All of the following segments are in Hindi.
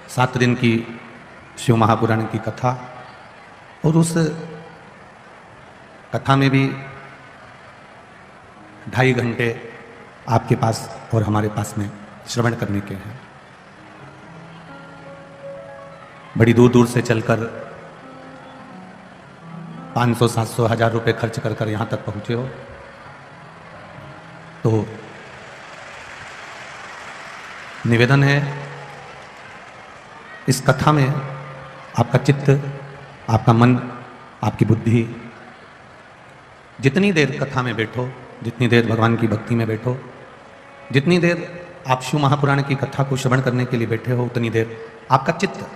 7 दिन की शिव महापुराण की कथा, और उस कथा में भी 2.5 घंटे आपके पास और हमारे पास में श्रवण करने के हैं। बड़ी दूर दूर से चलकर 500, 700, 1000 रुपए खर्च कर यहाँ तक पहुंचे हो, तो निवेदन है इस कथा में आपका चित्त, आपका मन, आपकी बुद्धि जितनी देर कथा में बैठो, जितनी देर भगवान की भक्ति में बैठो, जितनी देर आप शिव महापुराण की कथा को श्रवण करने के लिए बैठे हो, उतनी देर आपका चित्त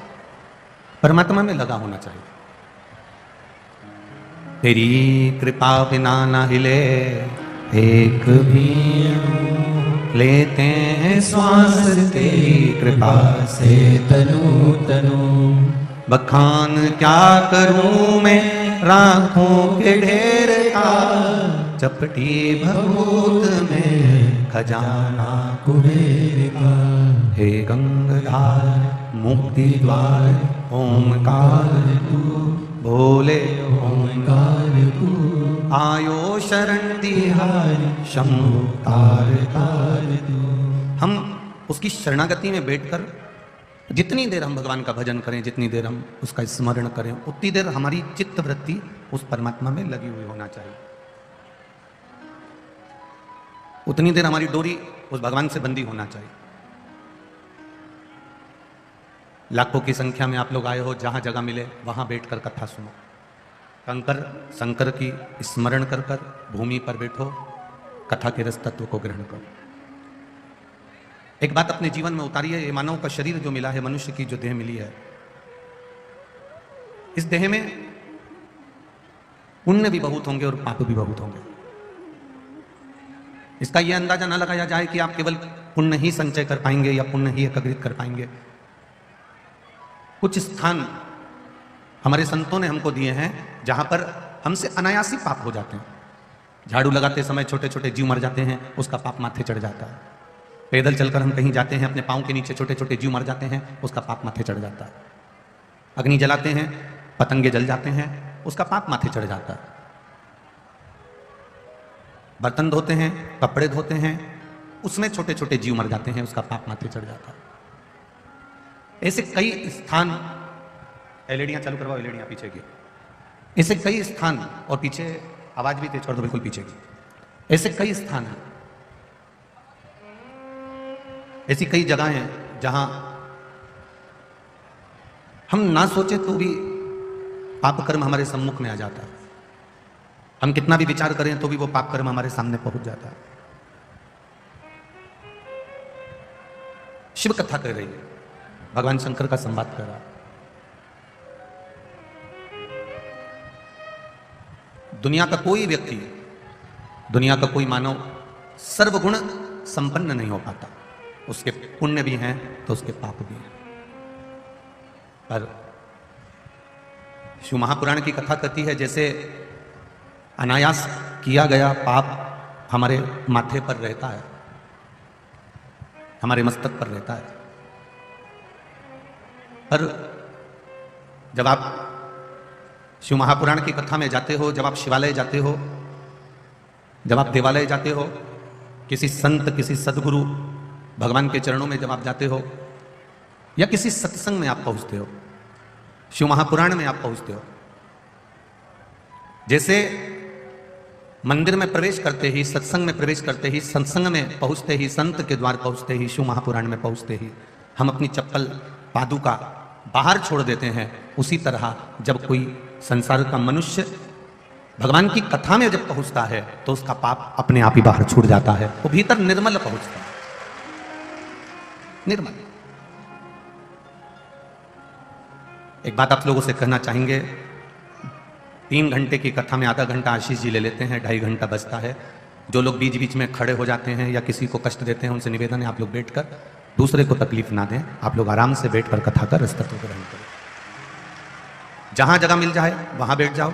परमात्मा में लगा होना चाहिए। तेरी कृपा बिना ना हिले एक भी लेते हैं श्वास, तेरी कृपा से तनु तनु। बखान क्या करूं मैं राखों के ढेर का, चपटी भभूत में खजाना कुबेर का। हे गंगाधार मुक्ति द्वार ओमकार तू, भोले ओमकार तू। आयो शरण तिहारी शंभु तार तार तू। हम उसकी शरणागति में बैठकर जितनी देर हम भगवान का भजन करें, जितनी देर हम उसका स्मरण करें, उतनी देर हमारी चित्त वृत्ति उस परमात्मा में लगी हुई होना चाहिए। उतनी देर हमारी डोरी उस भगवान से बंधी होना चाहिए। लाखों की संख्या में आप लोग आए हो, जहां जगह मिले वहां बैठकर कथा सुनो। कंकर शंकर की स्मरण कर कर भूमि पर बैठो, कथा के रस तत्व को ग्रहण करो। एक बात अपने जीवन में उतारिए, ये मानव का शरीर जो मिला है, मनुष्य की जो देह मिली है, इस देह में पुण्य भी बहुत होंगे और पाप भी बहुत होंगे। इसका यह अंदाजा ना लगाया जाए कि आप केवल पुण्य ही संचय कर पाएंगे या पुण्य ही एकत्रित कर पाएंगे। कुछ स्थान हमारे संतों ने हमको दिए हैं जहां पर हमसे अनायासी पाप हो जाते हैं। झाड़ू लगाते समय छोटे छोटे जीव मर जाते हैं, उसका पाप माथे चढ़ जाता है। पैदल चलकर हम कहीं जाते हैं, अपने पांव के नीचे छोटे छोटे जीव मर जाते हैं, उसका पाप माथे चढ़ जाता है। अग्नि जलाते हैं, पतंगे जल जाते हैं, उसका पाप माथे चढ़ जाता है। बर्तन धोते हैं, कपड़े धोते हैं, उसमें छोटे छोटे जीव मर जाते हैं, उसका पाप माथे चढ़ जाता है। ऐसे कई स्थान, एलईडियां चालू करवाओ, एलईडियां पीछे की। ऐसे कई स्थान, और पीछे आवाज भी तेज कर दो, बिल्कुल पीछे की। ऐसे कई स्थान हैं, ऐसी कई जगह हैं जहां हम ना सोचे तो भी पाप कर्म हमारे सम्मुख में आ जाता है। हम कितना भी विचार करें तो भी वो पाप कर्म हमारे सामने पहुंच जाता है। शिव कथा कर रही है, भगवान शंकर का संवाद कर रहा है। दुनिया का कोई व्यक्ति, दुनिया का कोई मानव सर्वगुण संपन्न नहीं हो पाता। उसके पुण्य भी हैं तो उसके पाप भी हैं। पर शिव महापुराण की कथा कहती है, जैसे अनायास किया गया पाप हमारे माथे पर रहता है, हमारे मस्तक पर रहता है। पर जब आप शिव महापुराण की कथा में जाते हो, जब आप शिवालय जाते हो, जब आप देवालय जाते हो, किसी संत, किसी सदगुरु भगवान के चरणों में जब आप जाते हो, या किसी सत्संग में आप पहुंचते हो, शिव महापुराण में आप पहुंचते हो, जैसे मंदिर में प्रवेश करते ही, सत्संग में प्रवेश करते ही, सत्संग में पहुंचते ही, संत के द्वार पहुंचते ही, शिव महापुराण में पहुंचते ही हम अपनी चप्पल पादुका बाहर छोड़ देते हैं। उसी तरह जब कोई संसार का मनुष्य भगवान की कथा में जब पहुंचता है तो उसका पाप अपने आप ही बाहर छूट जाता है, वो भीतर निर्मल पहुंचता है, निर्मल। एक बात आप लोगों से कहना चाहेंगे, 3 घंटे की कथा में आधा घंटा आशीष जी ले लेते हैं, 2.5 घंटा बचता है। जो लोग बीच बीच में खड़े हो जाते हैं या किसी को कष्ट देते हैं, उनसे निवेदन है आप लोग बैठकर दूसरे को तकलीफ ना दें। आप लोग आराम से बैठकर कथा का रस तत्व ग्रहण करें। जहां जगह मिल जाए वहां बैठ जाओ।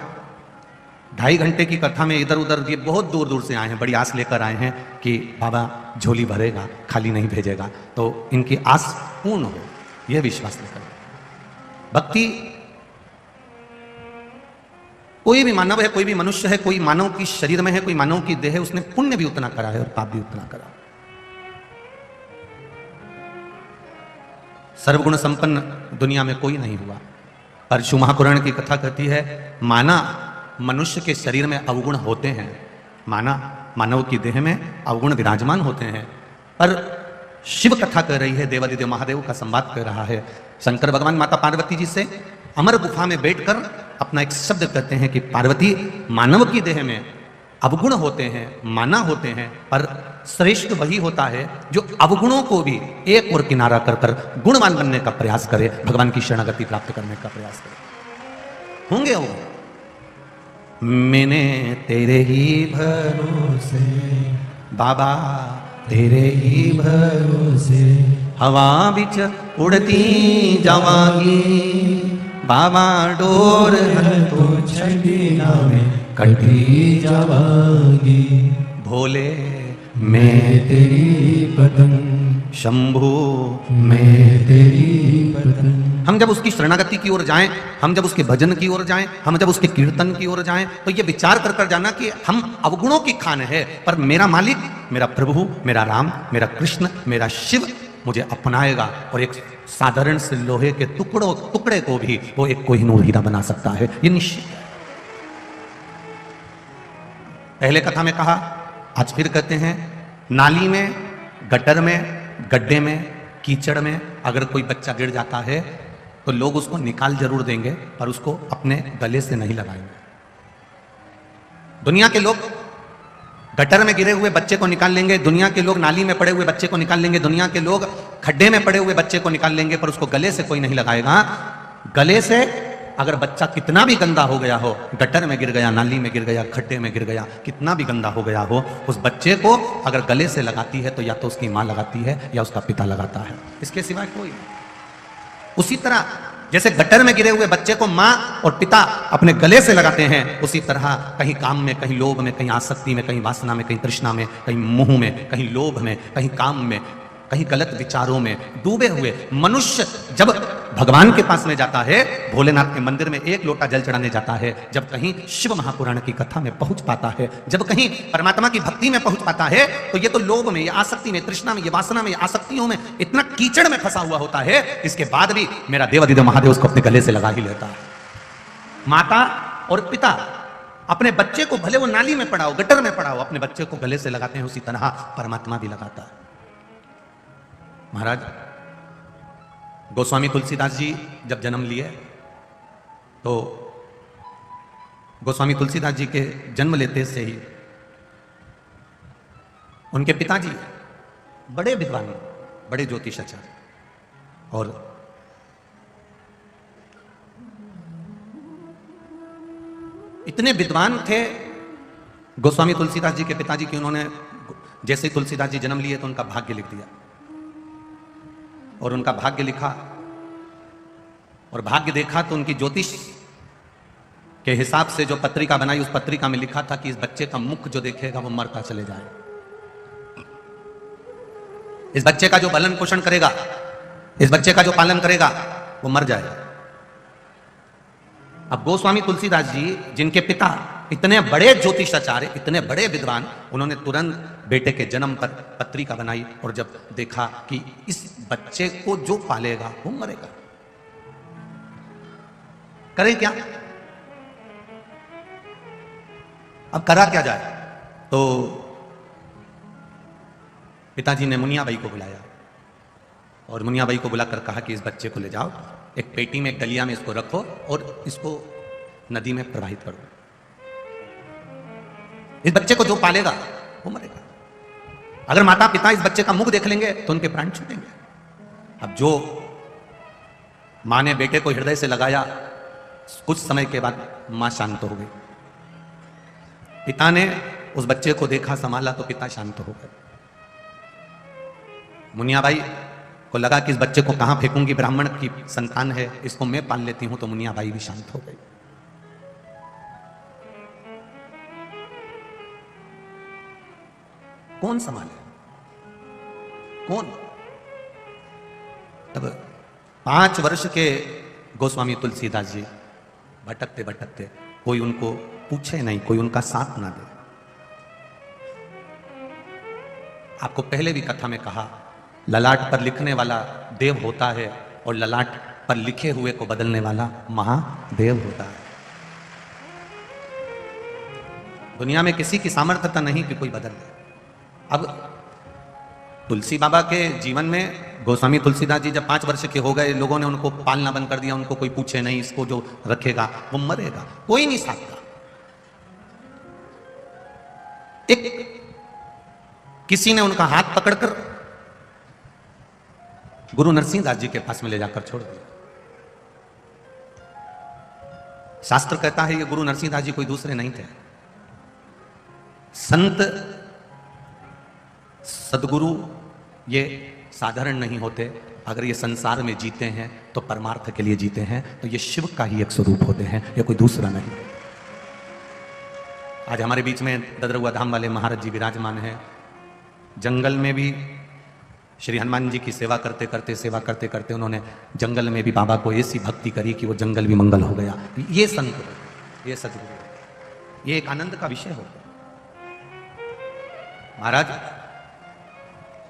2.5 घंटे की कथा में इधर उधर, ये बहुत दूर दूर से आए हैं, बड़ी आस लेकर आए हैं कि बाबा झोली भरेगा, खाली नहीं भेजेगा, तो इनकी आस पूर्ण हो, यह विश्वास लेकर भक्ति, कोई भी मानव है, कोई भी मनुष्य है, कोई मानव की शरीर में है, कोई मानव की देह है, उसने पुण्य भी उतना करा है और पाप भी उतना करा। सर्वगुण संपन्न दुनिया में कोई नहीं हुआ। परशु महापुराण की कथा कहती है, माना मनुष्य के शरीर में अवगुण होते हैं, माना मानव की देह में अवगुण विराजमान होते हैं, पर शिव कथा कह रही है, देवादिदेव महादेव का संवाद कर रहा है। शंकर भगवान माता पार्वती जी से अमर गुफा में बैठकर अपना एक शब्द कहते हैं कि पार्वती, मानव की देह में अवगुण होते हैं, माना होते हैं, पर श्रेष्ठ वही होता है जो अवगुणों को भी एक और किनारा कर कर गुणवान बनने का प्रयास करे, भगवान की शरणागति प्राप्त करने का प्रयास करे। होंगे वो, मैंने तेरे ही भरोसे बाबा, तेरे ही भरोसे हवा बिच उड़ती जावांगी, बाबा डोर तो छड़ी में कटी जावांगी, भोले मैं तेरी पतंग, शंभू मैं तेरी पतंग। हम जब उसकी शरणागति की ओर जाएं, हम जब उसके भजन की ओर जाएं, हम जब उसके कीर्तन की ओर जाएं, तो ये विचार कर कर जाना कि हम अवगुणों की खान है, पर मेरा मालिक, मेरा प्रभु, मेरा राम, मेरा कृष्ण, मेरा शिव मुझे अपनाएगा और एक साधारण से लोहे के टुकड़े को भी वो एक कोहिनूर हीरा बना सकता है, ये निश्चित है। पहले कथा में कहा, आज फिर कहते हैं, नाली में, गटर में, गड्ढे में, कीचड़ में अगर कोई बच्चा गिर जाता है तो लोग उसको निकाल जरूर देंगे, पर उसको अपने गले से नहीं लगाएंगे। दुनिया के लोग गटर में गिरे हुए बच्चे को निकाल लेंगे, दुनिया के लोग नाली में पड़े हुए बच्चे को निकाल लेंगे, दुनिया के लोग खड्डे में पड़े हुए बच्चे को निकाल लेंगे, पर उसको गले से कोई नहीं लगाएगा। गले से अगर बच्चा कितना भी गंदा हो गया हो, गटर में गिर गया, नाली में गिर गया, खड्डे में गिर गया, कितना भी गंदा हो गया हो, उस बच्चे को अगर गले से लगाती है तो या तो उसकी माँ लगाती है या उसका पिता लगाता है, इसके सिवाय कोई। उसी तरह जैसे गटर में गिरे हुए बच्चे को माँ और पिता अपने गले से लगाते हैं, उसी तरह कहीं काम में, कहीं लोभ में, कहीं आसक्ति में, कहीं वासना में, कहीं तृष्णा में, कहीं मोह में, कहीं लोभ में, कहीं काम में, कहीं गलत विचारों में डूबे हुए मनुष्य जब भगवान के पास में जाता है, भोलेनाथ के मंदिर में एक लोटा जल चढ़ाने जाता है, जब कहीं शिव महापुराण की कथा में पहुंच पाता है, जब कहीं परमात्मा की भक्ति में पहुंच पाता है, तो ये तो लोभ में, ये आसक्ति में, तृष्णा में, ये वासना में, ये आसक्तियों में इतना कीचड़ में फंसा हुआ होता है, इसके बाद भी मेरा देवादिदेव महादेव उसको अपने गले से लगा ही लेता है। माता और पिता अपने बच्चे को, भले वो नाली में पड़ा हो, गटर में पड़ा हो, अपने बच्चे को गले से लगाते हैं, उसी तरह परमात्मा भी लगाता है। महाराज गोस्वामी तुलसीदास जी जब जन्म लिए तो गोस्वामी तुलसीदास जी के जन्म लेते से ही उनके पिताजी बड़े विद्वान, बड़े ज्योतिषाचार्य, और इतने विद्वान थे गोस्वामी तुलसीदास जी के पिताजी की, उन्होंने जैसे ही तुलसीदास जी जन्म लिए तो उनका भाग्य लिख दिया, और उनका भाग्य लिखा और भाग्य देखा तो उनकी ज्योतिष के हिसाब से जो पत्रिका बनाई, उस पत्रिका में लिखा था कि इस बच्चे का मुख जो देखेगा वो मरता चले जाए, इस बच्चे का जो पालन पोषण करेगा, इस बच्चे का जो पालन करेगा वो मर जाएगा। अब गोस्वामी तुलसीदास जी जिनके पिता इतने बड़े ज्योतिषाचार्य, इतने बड़े विद्वान, उन्होंने तुरंत बेटे के जन्म पर पत्रिका बनाई और जब देखा कि इस बच्चे को जो पालेगा वो मरेगा, करें क्या? अब करा क्या जाए? तो पिताजी ने मुनियाबाई को बुलाया और मुनियाबाई को बुलाकर कहा कि इस बच्चे को ले जाओ, एक पेटी में, एक डलिया में इसको रखो और इसको नदी में प्रवाहित करो, इस बच्चे को जो पालेगा वो मरेगा। अगर माता पिता इस बच्चे का मुख देख लेंगे तो उनके प्राण छूटेंगे। अब जो मां ने बेटे को हृदय से लगाया, कुछ समय के बाद मां शांत हो गई, पिता ने उस बच्चे को देखा, संभाला तो पिता शांत हो गए। मुनियाबाई को लगा कि इस बच्चे को कहां फेंकूंगी, ब्राह्मण की संतान है, इसको मैं पाल लेती हूं, तो मुनियाबाई भी शांत हो गई। कौन संभाले? कौन? तब 5 वर्ष के गोस्वामी तुलसीदास जी भटकते भटकते, कोई उनको पूछे नहीं, कोई उनका साथ ना दे। आपको पहले भी कथा में कहा, ललाट पर लिखने वाला देव होता है और ललाट पर लिखे हुए को बदलने वाला महादेव होता है। दुनिया में किसी की सामर्थ्यता नहीं कि कोई बदल दे। अब तुलसी बाबा के जीवन में गोस्वामी तुलसीदास जी जब 5 वर्ष के हो गए, लोगों ने उनको पालना बंद कर दिया, उनको कोई पूछे नहीं, इसको जो रखेगा वो मरेगा, कोई नहीं साथता। एक किसी ने उनका हाथ पकड़कर गुरु नरसिंह दास जी के पास में ले जाकर छोड़ दिया। शास्त्र कहता है ये गुरु नरसिंह दास जी कोई दूसरे नहीं थे। संत सदगुरु ये साधारण नहीं होते। अगर ये संसार में जीते हैं तो परमार्थ के लिए जीते हैं, तो ये शिव का ही एक स्वरूप होते हैं, ये कोई दूसरा नहीं। आज हमारे बीच में ददरुआ धाम वाले महाराज जी विराजमान हैं। जंगल में भी श्री हनुमान जी की सेवा करते करते उन्होंने जंगल में भी बाबा को ऐसी भक्ति करी कि वो जंगल भी मंगल हो गया। ये संत हो, ये सदगुरु, ये एक आनंद का विषय हो। महाराज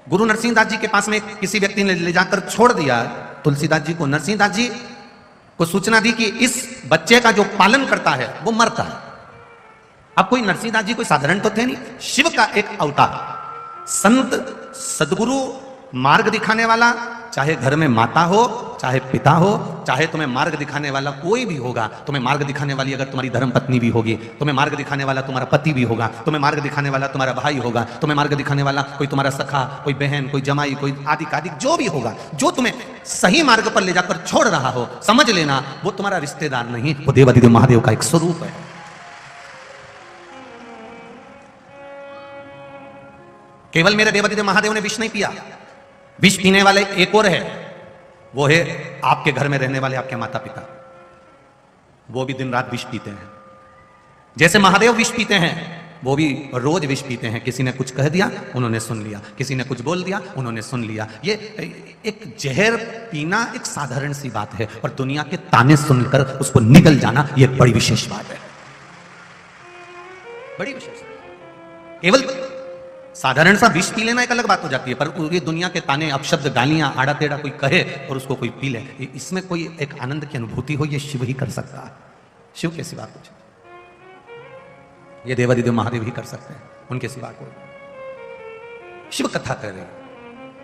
गुरु नरसिंह दास जी के पास में किसी व्यक्ति ने ले जाकर छोड़ दिया तुलसीदास जी को। नरसिंह दास जी को सूचना दी कि इस बच्चे का जो पालन करता है वो मरता है। अब कोई नरसिंह दास जी कोई साधारण तो थे नहीं, शिव का एक अवतार, संत सदगुरु, मार्ग दिखाने वाला। चाहे घर में माता हो, चाहे पिता हो, चाहे तुम्हें मार्ग दिखाने वाला कोई भी होगा। तुम्हें मार्ग दिखाने वाली अगर तुम्हारी धर्म पत्नी भी होगी, तुम्हें मार्ग दिखाने वाला तुम्हारा पति भी होगा, तुम्हें मार्ग दिखाने वाला तुम्हारा भाई होगा, तुम्हें मार्ग दिखाने वाला कोई तुम्हारा सखा, कोई बहन, कोई जमाई, कोई आदि कादिक जो भी होगा, जो तुम्हें सही मार्ग पर ले जाकर छोड़ रहा हो, समझ लेना वो तुम्हारा रिश्तेदार नहीं, वो देवाधिदेव महादेव का एक स्वरूप है। केवल मेरे देवाधिदेव महादेव ने विष नहीं पिया, विष पीने वाले एक और है, वो है आपके घर में रहने वाले आपके माता पिता। वो भी दिन रात विष पीते हैं। जैसे महादेव विष पीते हैं, वो भी रोज विष पीते हैं। किसी ने कुछ कह दिया, उन्होंने सुन लिया, किसी ने कुछ बोल दिया, उन्होंने सुन लिया। ये एक जहर पीना एक साधारण सी बात है, और दुनिया के ताने सुनकर उसको निगल जाना ये बड़ी विशेष बात है, बड़ी विशेष। केवल साधारण सा विष पी लेना एक अलग बात हो जाती है, पर पूरी दुनिया के ताने, अपशब्द, गालियां, आड़ा टेढ़ा कोई कहे और उसको कोई पी ले, इसमें कोई एक आनंद की अनुभूति हो, ये शिव ही कर सकता है। शिव के सिवा कुछ, ये देवाधिदेव महादेव ही कर सकते हैं, उनके सिवा कोई। शिव कथा कर रहे हैं।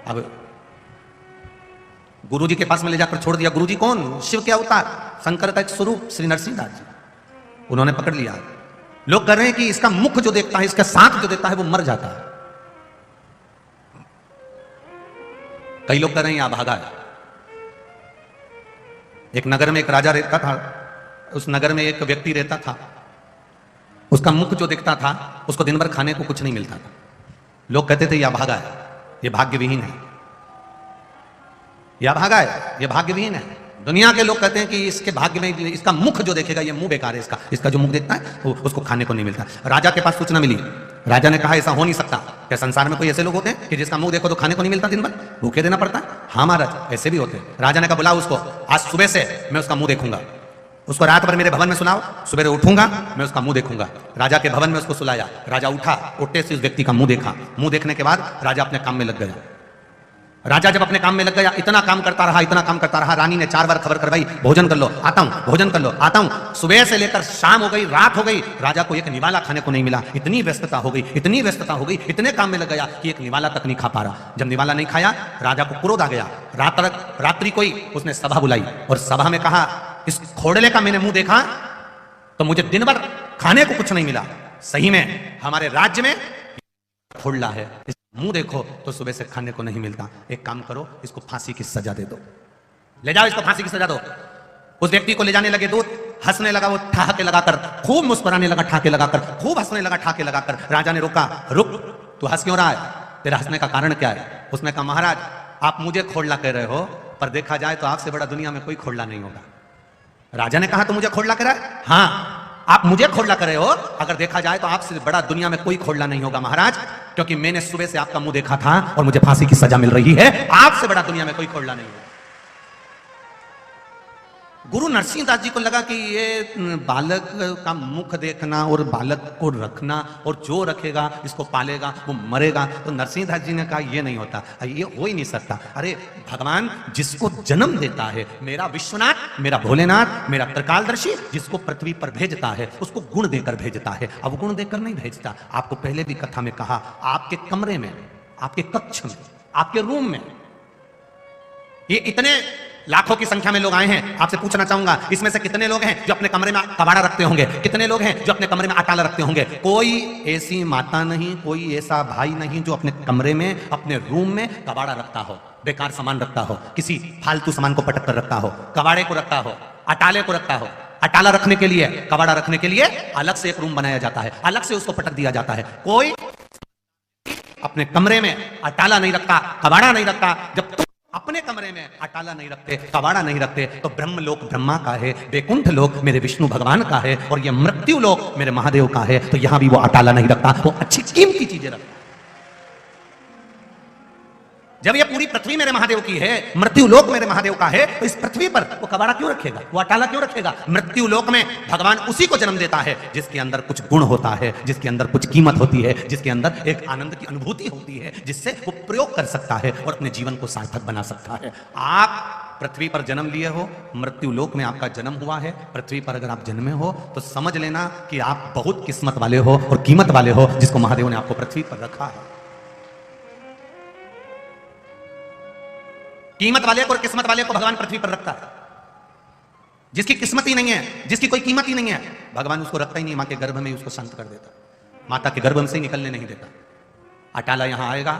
अब गुरु जी के पास में ले जाकर छोड़ दिया। गुरु जी कौन? शिव के अवतार, शंकर का एक स्वरूप श्री नरसिंह दास जी। उन्होंने पकड़ लिया। लोग कह रहे हैं कि इसका मुख जो देखता है, इसका साथ जो देखता है, वो मर जाता है। कई लोग कह रहे हैं यहां भागा है। एक नगर में एक राजा रहता था, उस नगर में एक व्यक्ति रहता था, उसका मुख जो दिखता था, उसको दिन भर खाने को कुछ नहीं मिलता था। लोग कहते थे यह भागा है, यह भाग्यविहीन है, यह भागा है, यह भाग्यविहीन है। दुनिया के लोग कहते हैं कि इसके भाग्य में, इसका मुख जो देखेगा ये मुंह बेकार है, इसका जो मुख देखता है उसको खाने को नहीं मिलता। राजा के पास सूचना मिली। राजा ने कहा ऐसा हो नहीं सकता। क्या संसार में कोई ऐसे लोग होते हैं कि जिसका मुंह देखो तो खाने को नहीं मिलता, दिन भर भूखे देना पड़ता है? हाँ महाराज, ऐसे भी होते हैं। राजा ने कहा बुलाओ उसको, आज सुबह से मैं उसका मुंह देखूंगा, उसको रात भर मेरे भवन में सुनाओ, सुबह उठूंगा मैं उसका मुंह देखूंगा। राजा के भवन में उसको सुलाया। राजा उठा, उठते से उस व्यक्ति का मुंह देखा। मुंह देखने के बाद राजा अपने काम में लग गया। राजा जब अपने काम में लग गया, इतना काम करता रहा, इतना काम करता रहा। रानी ने 4 बार खबर करवाई, भोजन कर लो, आता हूं, भोजन कर लो, आता हूं। सुबह से लेकर शाम हो गई, रात हो गई, राजा को एक निवाला खाने को नहीं मिला। इतनी व्यस्तता हो गई, इतनी व्यस्तता हो गई, इतने काम में लग गया कि एक निवाला तक नहीं खा पा रहा। जब निवाला नहीं खाया, राजा को क्रोध आ गया। रात्रि कोई उसने सभा बुलाई और सभा में कहा इस खोड़ले का मैंने मुंह देखा तो मुझे दिन भर खाने को कुछ नहीं मिला। सही में हमारे राज्य में खोड़ला है, मुंह देखो तो सुबह से खाने को नहीं मिलता। एक काम करो, इसको फांसी की सजा दे दो, ले जाओ इसको फांसी की सजा दो। उस व्यक्ति को ले जाने लगे दूत, हंसने लगा वो ठहाके लगाकर, खूब मुस्कुराने लगा ठाके लगाकर, खूब हंसने लगा ठाके लगाकर। राजा ने रोका, रुक, तू हंस क्यों रहा है? तेरा हंसने का कारण क्या है? उसने कहा महाराज आप मुझे खोड़ला कह रहे हो, पर देखा जाए तो आपसे बड़ा दुनिया में कोई खोड़ला नहीं होगा। राजा ने कहा तो मुझे खोड़ला कह रहा है? हाँ आप मुझे खोड़ला कर रहे हो, अगर देखा जाए तो आपसे बड़ा दुनिया में कोई खोड़ला नहीं होगा महाराज, क्योंकि मैंने सुबह से आपका मुंह देखा था और मुझे फांसी की सजा मिल रही है। आपसे बड़ा दुनिया में कोई खोड़ला नहीं होगा। गुरु नरसिंहदास जी को लगा कि ये बालक का मुख देखना और बालक को रखना और जो रखेगा इसको पालेगा वो मरेगा। तो नरसिंहदास जी ने कहा ये नहीं होता, ये हो ही नहीं सकता। अरे भगवान जिसको जन्म देता है, मेरा विश्वनाथ, मेरा भोलेनाथ, मेरा त्रिकालदर्शी, जिसको पृथ्वी पर भेजता है उसको गुण देकर भेजता है, अवगुण देकर नहीं भेजता। आपको पहले भी कथा में कहा, आपके कमरे में, आपके कक्ष में, आपके रूम में ये इतने लाखों की संख्या में लोग आए हैं। आपसे पूछना चाहूंगा, इसमें से कितने लोग हैं जो अपने कमरे में कबाड़ा रखते होंगे? कितने लोग हैं जो अपने कमरे में अटाला रखते होंगे? कोई ऐसी माता नहीं, कोई ऐसा भाई नहीं जो अपने कमरे में, अपने रूम में कबाड़ा रखता हो, बेकार सामान रखता हो, किसी फालतू सामान को पटक कर रखता हो, कबाड़े को रखता हो, अटाले को रखता हो। अटाला रखने के लिए, कबाड़ा रखने के लिए अलग से एक रूम बनाया जाता है, अलग से उसको पटक दिया जाता है। कोई अपने कमरे में अटाला नहीं रखता, कबाड़ा नहीं रखता। जब तुम अपने कमरे में अटाला नहीं रखते, कबाड़ा नहीं रखते, तो ब्रह्म लोक ब्रह्मा का है, वैकुंठ लोक मेरे विष्णु भगवान का है, और यह मृत्यु लोक मेरे महादेव का है। तो यहां भी वो अटाला नहीं रखता, वो अच्छी कीमती चीजें रखता। जब ये पूरी पृथ्वी मेरे महादेव की है, मृत्यु लोक मेरे महादेव का है, तो इस पृथ्वी पर वो कबाड़ा क्यों रखेगा, वो अटाला क्यों रखेगा? मृत्यु लोक में भगवान उसी को जन्म देता है जिसके अंदर कुछ गुण होता है, जिसके अंदर कुछ कीमत होती है, जिसके अंदर एक आनंद की अनुभूति होती है, जिससे वो प्रयोग कर सकता है और अपने जीवन को सार्थक बना सकता है। आप पृथ्वी पर जन्म लिए हो, मृत्यु लोक में आपका जन्म हुआ है, पृथ्वी पर अगर आप जन्मे हो तो समझ लेना कि आप बहुत किस्मत वाले हो और कीमत वाले हो, जिसको महादेव ने आपको पृथ्वी पर रखा है। कीमत वाले को और किस्मत वाले को भगवान पृथ्वी पर रखता है। जिसकी किस्मत ही नहीं है, जिसकी कोई कीमत ही नहीं है, भगवान उसको रखता ही नहीं, मां के गर्भ में ही उसको शांत कर देता, माता के गर्भ में से निकलने नहीं देता। अटाला यहां आएगा,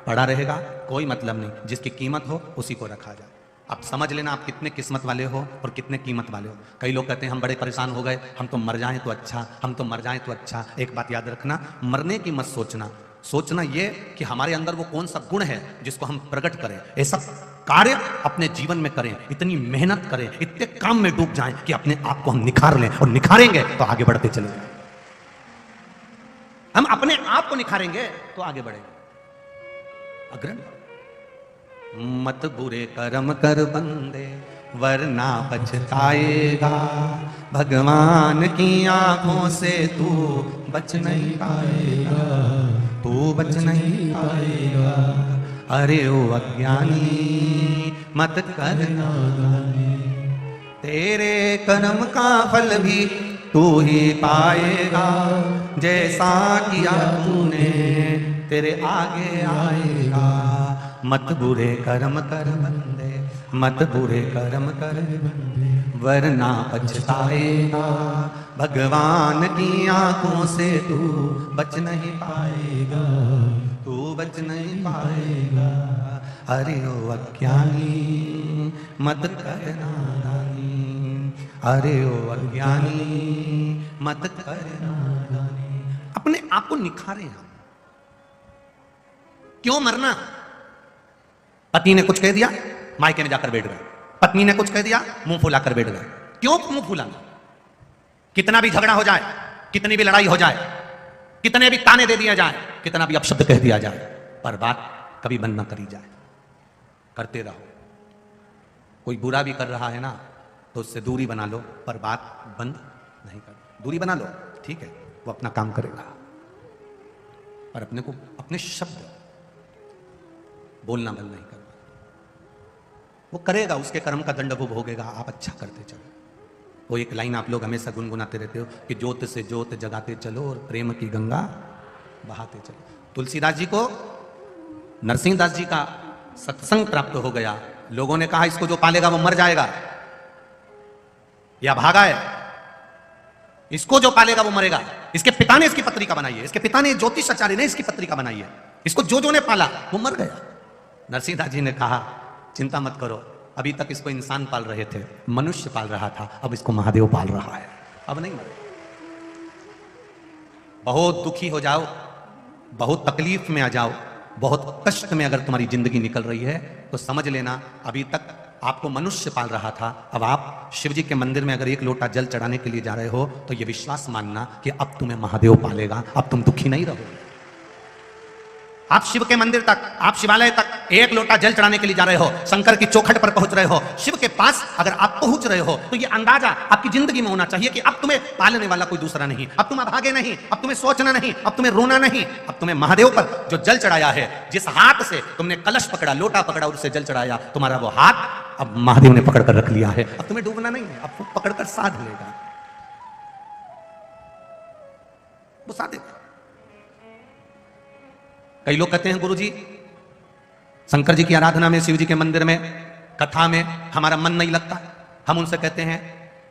पड़ा रहेगा, कोई मतलब नहीं, जिसकी कीमत हो उसी को रखा जाए। आप समझ लेना आप कितने किस्मत वाले हो और कितने कीमत वाले हो। कई लोग कहते हैं हम बड़े परेशान हो गए, हम तो मर जाएं तो अच्छा, हम तो मर जाएं तो अच्छा। एक बात याद रखना, मरने की मत सोचना, सोचना ये कि हमारे अंदर वो कौन सा गुण है जिसको हम प्रकट करें। ऐसा कार्य अपने जीवन में करें, इतनी मेहनत करें, इतने काम में डूब जाएं कि अपने आप को हम निखार लें, और निखारेंगे तो आगे बढ़ते चले जाएं। हम अपने आप को निखारेंगे तो आगे बढ़ेंगे। अग्रणी मत बुरे कर्म कर बंदे वरना पछताएगा, भगवान की आंखों से तू बच नहीं पाएगा, तू बच नहीं पाएगा। अरे ओ अज्ञानी मत कर नादानी, तेरे कर्म का फल भी तू ही पाएगा, जैसा किया तूने तेरे आगे आएगा। मत बुरे कर्म कर बंदे, मत बुरे कर्म कर बंदे वरना पछताएगा, भगवान की आंखों से तू बच नहीं पाएगा, तू बच नहीं पाएगा। अरे ओ अज्ञानी मत कर नादानी, अरे ओ अज्ञानी मत कर नादानी। अपने आप को निखारे हम। क्यों मरना? पति ने कुछ कह दिया, मायके में जाकर बैठ गए, पत्नी ने कुछ कह दिया, मुंह फुलाकर बैठ गए। क्यों मुंह फुलाना? कितना भी झगड़ा हो जाए, कितनी भी लड़ाई हो जाए, कितने भी ताने दे दिया जाए, कितना भी अपशब्द कह दिया जाए, पर बात कभी बंद न करी जाए, करते रहो। कोई बुरा भी कर रहा है ना तो उससे दूरी बना लो, पर बात बंद नहीं कर। दूरी बना लो, ठीक है, वो अपना काम करेगा, पर अपने को, अपने शब्द बोलना बंद नहीं करना। वो करेगा, उसके कर्म का दंड वो भोगेगा। आप अच्छा करते चलो। वो एक लाइन आप लोग हमेशा गुनगुनाते रहते हो कि ज्योत से ज्योत जगाते चलो और प्रेम की गंगा बहाते चलो। तुलसीदास जी को नरसिंहदास जी का सत्संग प्राप्त हो गया। लोगों ने कहा इसको जो पालेगा वो मर जाएगा, या भागा है, इसको जो पालेगा वो मरेगा। इसके पिता ने इसकी पत्रिका बनाई है, इसके पिता ने, ज्योतिष आचार्य ने इसकी पत्रिका बनाई है। इसको जो ने पाला वो मर गया। नरसिंहदास जी ने कहा चिंता मत करो, अभी तक इसको इंसान पाल रहे थे, मनुष्य पाल रहा था, अब इसको महादेव पाल रहा है, अब नहीं मरे। बहुत दुखी हो जाओ, बहुत तकलीफ में आ जाओ, बहुत कष्ट में अगर तुम्हारी जिंदगी निकल रही है तो समझ लेना अभी तक आपको मनुष्य पाल रहा था। अब आप शिव जी के मंदिर में अगर एक लोटा जल चढ़ाने के लिए जा रहे हो तो यह विश्वास मानना कि अब तुम्हें महादेव पालेगा, अब तुम दुखी नहीं रहोगे। आप शिव के मंदिर तक, आप शिवालय तक एक लोटा जल चढ़ाने के लिए जा रहे हो, शंकर की चौखट पर पहुंच रहे हो, शिव के पास अगर आप पहुंच रहे हो तो ये अंदाजा आपकी जिंदगी में होना चाहिए कि अब तुम्हें पालने वाला कोई दूसरा नहीं, अब तुम भागे नहीं, अब तुम्हें सोचना नहीं, अब तुम्हें रोना नहीं, अब तुम्हें महादेव पर जो जल चढ़ाया है, जिस हाथ से तुमने कलश पकड़ा, लोटा पकड़ा और उससे जल चढ़ाया, तुम्हारा वो हाथ अब महादेव ने पकड़ कर रख लिया है। अब तुम्हें डूबना नहीं है, अब वो पकड़कर साध लेगा, वो साधेगा। कई लोग कहते हैं गुरुजी शंकर जी की आराधना में, शिव जी के मंदिर में, कथा में हमारा मन नहीं लगता। हम उनसे कहते हैं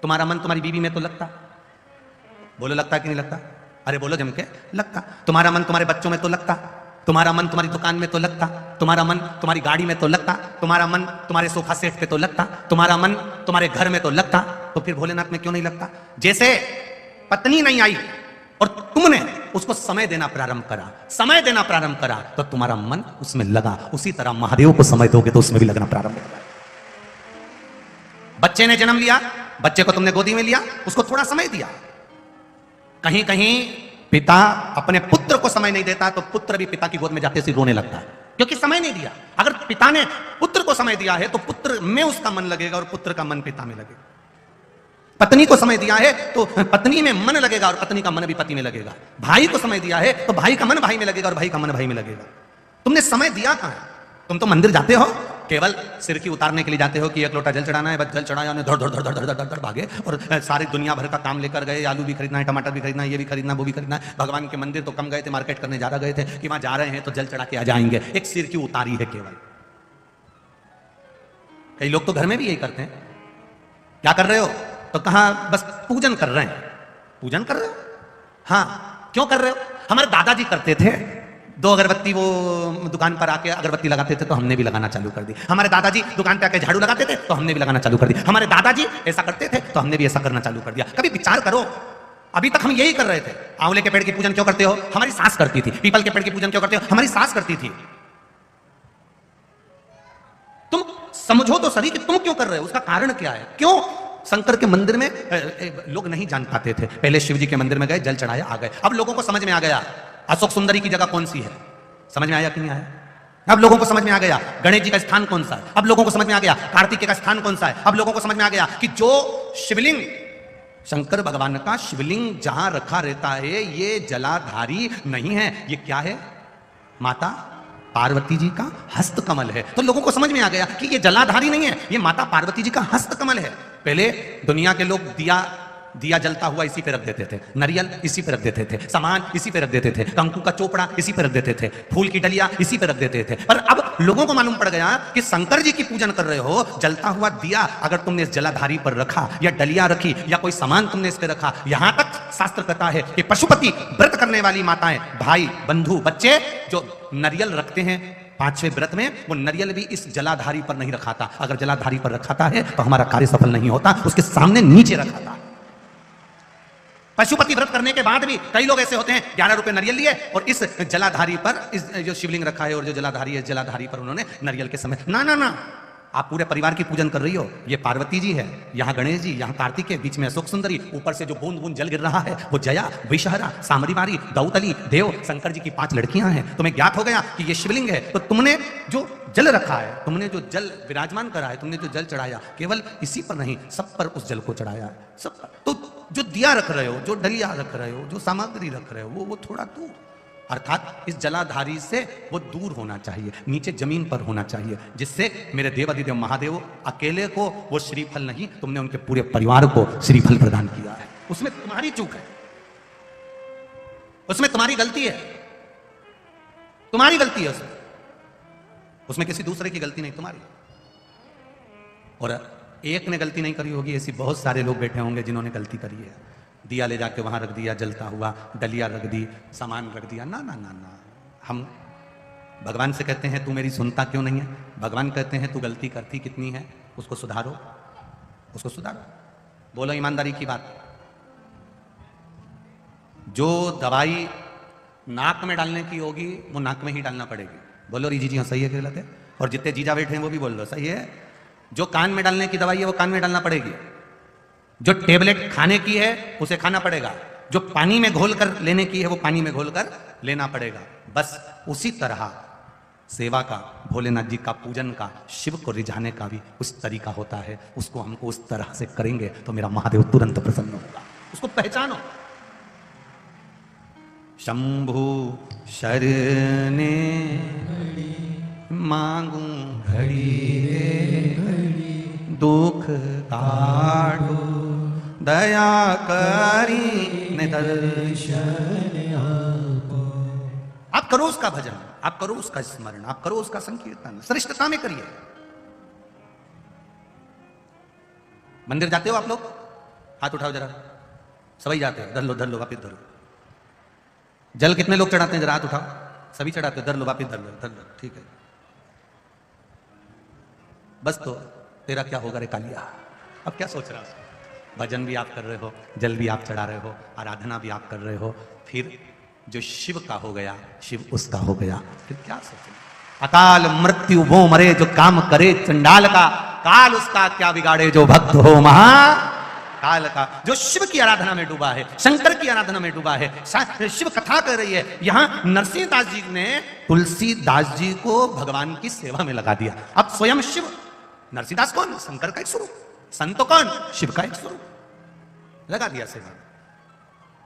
तुम्हारा मन तुम्हारी बीवी में तो लगता। बोलो लगता कि नहीं लगता? अरे बोलो जम के, लगता। तुम्हारा मन तुम्हारे बच्चों में तो लगता, तुम्हारा मन तुम्हारी दुकान में तो लगता, तुम्हारा मन तुम्हारी गाड़ी में तो लगता, तुम्हारा मन तुम्हारे सोफा सेट पे तो लगता, तुम्हारा मन तुम्हारे घर में तो लगता, तो फिर भोलेनाथ में क्यों नहीं लगता? जैसे पत्नी नहीं आई और तुमने उसको समय देना प्रारंभ करा, समय देना प्रारंभ करा तो तुम्हारा मन उसमें लगा, उसी तरह महादेव को समय दोगे तो उसमें भी लगना प्रारंभ होगा। बच्चे ने जन्म लिया, बच्चे को तुमने गोदी में लिया, उसको थोड़ा समय दिया। कहीं कहीं पिता अपने पुत्र को समय नहीं देता तो पुत्र भी पिता की गोद में जाते से रोने लगता है, क्योंकि समय नहीं दिया। अगर पिता ने पुत्र को समय दिया है तो पुत्र में उसका मन लगेगा और पुत्र का मन पिता में लगेगा। पत्नी को समय दिया है तो पत्नी में मन लगेगा और पत्नी का मन भी पति में लगेगा। भाई को समय दिया है तो भाई का मन भाई में लगेगा और भाई का मन भाई में लगेगा। तुमने समय दिया कहां है? तुम तो मंदिर जाते हो केवल सिर की उतारने के लिए जाते हो कि एक लोटा जल चढ़ाना है, बस जल चढ़ाया, धड़ धड़ धड़ धड़ धड़ धड़ भागे और सारी दुनिया भर का काम लेकर गए। आलू भी खरीदना है, टमाटर भी खरीदना है, ये भी खरीदना, वो भी खरीदना है। भगवान के मंदिर तो कम गए थे, मार्केट करने ज्यादा गए थे कि वहां जा रहे हैं तो जल चढ़ा के आ जाएंगे। एक सिर की उतारी है केवल। कई लोग तो घर में भी यही करते हैं। क्या कर रहे हो? तो कहा बस पूजन कर रहे हैं। पूजन कर रहे हो? हाँ, क्यों कर रहे हो? हमारे दादाजी करते थे, 2 अगरबत्ती वो दुकान पर आके अगरबत्ती लगाते थे तो हमने भी लगाना चालू कर दी। हमारे दादाजी दुकान पे आके झाड़ू लगाते थे तो हमने भी लगाना चालू कर दिया। हमारे दादाजी ऐसा करते थे तो हमने भी ऐसा करना चालू कर दिया। कभी विचार करो, अभी तक हम यही कर रहे थे। आंवले के पेड़ की पूजन क्यों करते हो? हमारी सास करती थी। पीपल के पेड़ की पूजन क्यों करते हो? हमारी सास करती थी। तुम समझो तो सही कि तुम क्यों कर रहे हो, उसका कारण क्या है? क्यों शंकर के मंदिर में लोग नहीं जान पाते थे? पहले शिव जी के मंदिर में गए, जल चढ़ाया, आ गए। अब लोगों को समझ में आ गया अशोक सुंदरी की जगह कौन सी है। समझ में आया कि नहीं आया? अब लोगों को समझ में आ गया गणेश जी का स्थान कौन सा है। अब लोगों को समझ में आ गया कार्तिकेय का स्थान कौन सा है। अब लोगों को समझ में आ गया कि जो शिवलिंग शंकर भगवान का शिवलिंग जहां रखा रहता है ये जलाधारी नहीं है, ये क्या है? माता पार्वती जी का हस्त कमल है। तो लोगों को समझ में आ गया कि ये जलाधारी नहीं है, ये माता पार्वती जी का हस्त कमल है। पहले दुनिया के लोग दिया जलता हुआ इसी पे रख देते थे, नारियल इसी पे रख देते थे, सामान इसी पे रख देते थे, कंकु का चोपड़ा इसी पे रख देते थे, फूल की डलिया इसी पे रख देते थे। पर अब लोगों को मालूम पड़ गया कि शंकर जी की पूजन कर रहे हो, जलता हुआ दिया अगर तुमने इस जलाधारी पर रखा या डलिया रखी या कोई सामान तुमने इस पे रखा, यहां तक शास्त्र कहता है कि पशुपति व्रत करने वाली माताएं, भाई, बंधु, बच्चे जो नारियल रखते हैं 5वें व्रत में, वो नारियल भी इस जलाधारी पर नहीं रखाता। अगर जलाधारी पर रखाता है तो हमारा कार्य सफल नहीं होता, उसके सामने नीचे रखाता। पशुपति व्रत करने के बाद भी कई लोग ऐसे होते हैं 11 रुपए नारियल लिए और इस जलाधारी पर, इस जो शिवलिंग रखा है और जो जलाधारी है, जलाधारी पर उन्होंने नारियल के समय, ना ना ना, आप पूरे परिवार की पूजन कर रही हो। ये पार्वती जी है, यहाँ गणेश जी, यहाँ कार्तिक है, बीच में अशोक सुंदरी, ऊपर से जो बूंद बूंद जल गिर रहा है वो जया, विषहरा, सामरीवारी, दौतली, देव, शंकर जी की 5 लड़कियां हैं। तुम्हें ज्ञात हो गया कि ये शिवलिंग है, तो तुमने जो जल रखा है, तुमने जो जल विराजमान करा है, तुमने जो जल चढ़ाया, केवल इसी पर नहीं सब पर उस जल को चढ़ाया है, सब पर। तो जो दिया रख रहे हो, जो डलिया रख रहे हो, जो सामग्री रख रहे हो, वो थोड़ा दूर, अर्थात इस जलाधारी से वो दूर होना चाहिए, नीचे जमीन पर होना चाहिए, जिससे मेरे देवाधिदेव महादेव अकेले को वो श्रीफल नहीं, तुमने उनके पूरे परिवार को श्रीफल प्रदान किया है। उसमें तुम्हारी चूक है, उसमें तुम्हारी गलती है, तुम्हारी गलती है उसमें किसी दूसरे की गलती नहीं, तुम्हारी। और एक ने गलती नहीं करी होगी, ऐसी बहुत सारे लोग बैठे होंगे जिन्होंने गलती करी है। दिया ले जाके वहां रख दिया जलता हुआ, डलिया रख दी, सामान रख दिया, ना ना ना ना। हम भगवान से कहते हैं तू मेरी सुनता क्यों नहीं है? भगवान कहते हैं तू गलती करती कितनी है, उसको सुधारो, उसको सुधारो। बोलो ईमानदारी की बात। जो दवाई नाक में डालने की होगी वो नाक में ही डालना पड़ेगी। बोलो री जी हाँ, सही है कि गलत है? और जितने जीजा बैठे हैं वो भी बोल लो सही है। जो कान में डालने की दवाई है वो कान में डालना पड़ेगी। जो टेबलेट खाने की है उसे खाना पड़ेगा। जो पानी में घोल कर लेने की है वो पानी में घोल कर लेना पड़ेगा। बस उसी तरह सेवा का, भोलेनाथ जी का पूजन का, शिव को रिझाने का भी उस तरीका होता है। उसको हमको उस तरह से करेंगे तो मेरा महादेव तुरंत प्रसन्न होगा। उसको पहचानो। शंभु शरणे मांगू घड़ी रे, दुख काटो दया करी ने दर्शन आपो। आप करो उसका भजन, आप करो उसका स्मरण, आप करो उसका संकीर्तन, श्रेष्ठता में करिए। मंदिर जाते हो आप लोग? हाथ उठाओ जरा। सभी जाते हो? धर लो वापिस धरो। जल कितने लोग चढ़ाते हैं? जरा हाथ उठाओ। सभी चढ़ाते हो? धर लो वापिस धर लो। ठीक है। बस तो तेरा क्या होगा रे कालिया? अब क्या सोच रहा है? भजन भी आप कर रहे हो, जल भी आप चढ़ा रहे हो, आराधना भी आप कर रहे हो, फिर जो शिव का हो गया, शिव उसका हो गया, फिर क्या सोचना? अकाल मृत्यु वो मरे जो काम करे चंडाल का, काल उसका क्या बिगाड़े जो भक्त हो महा काल का। जो शिव की आराधना में डूबा है, शंकर की आराधना में डूबा है, शिव कथा कर रही है। यहां नरसिंहदास जी ने तुलसीदास जी को भगवान की सेवा में लगा दिया। अब स्वयं शिव, नरसिंहदास कौन? शंकर का एक स्वरूप। संत कौन? शिव का एक स्वरूप। लगा दिया सेवा।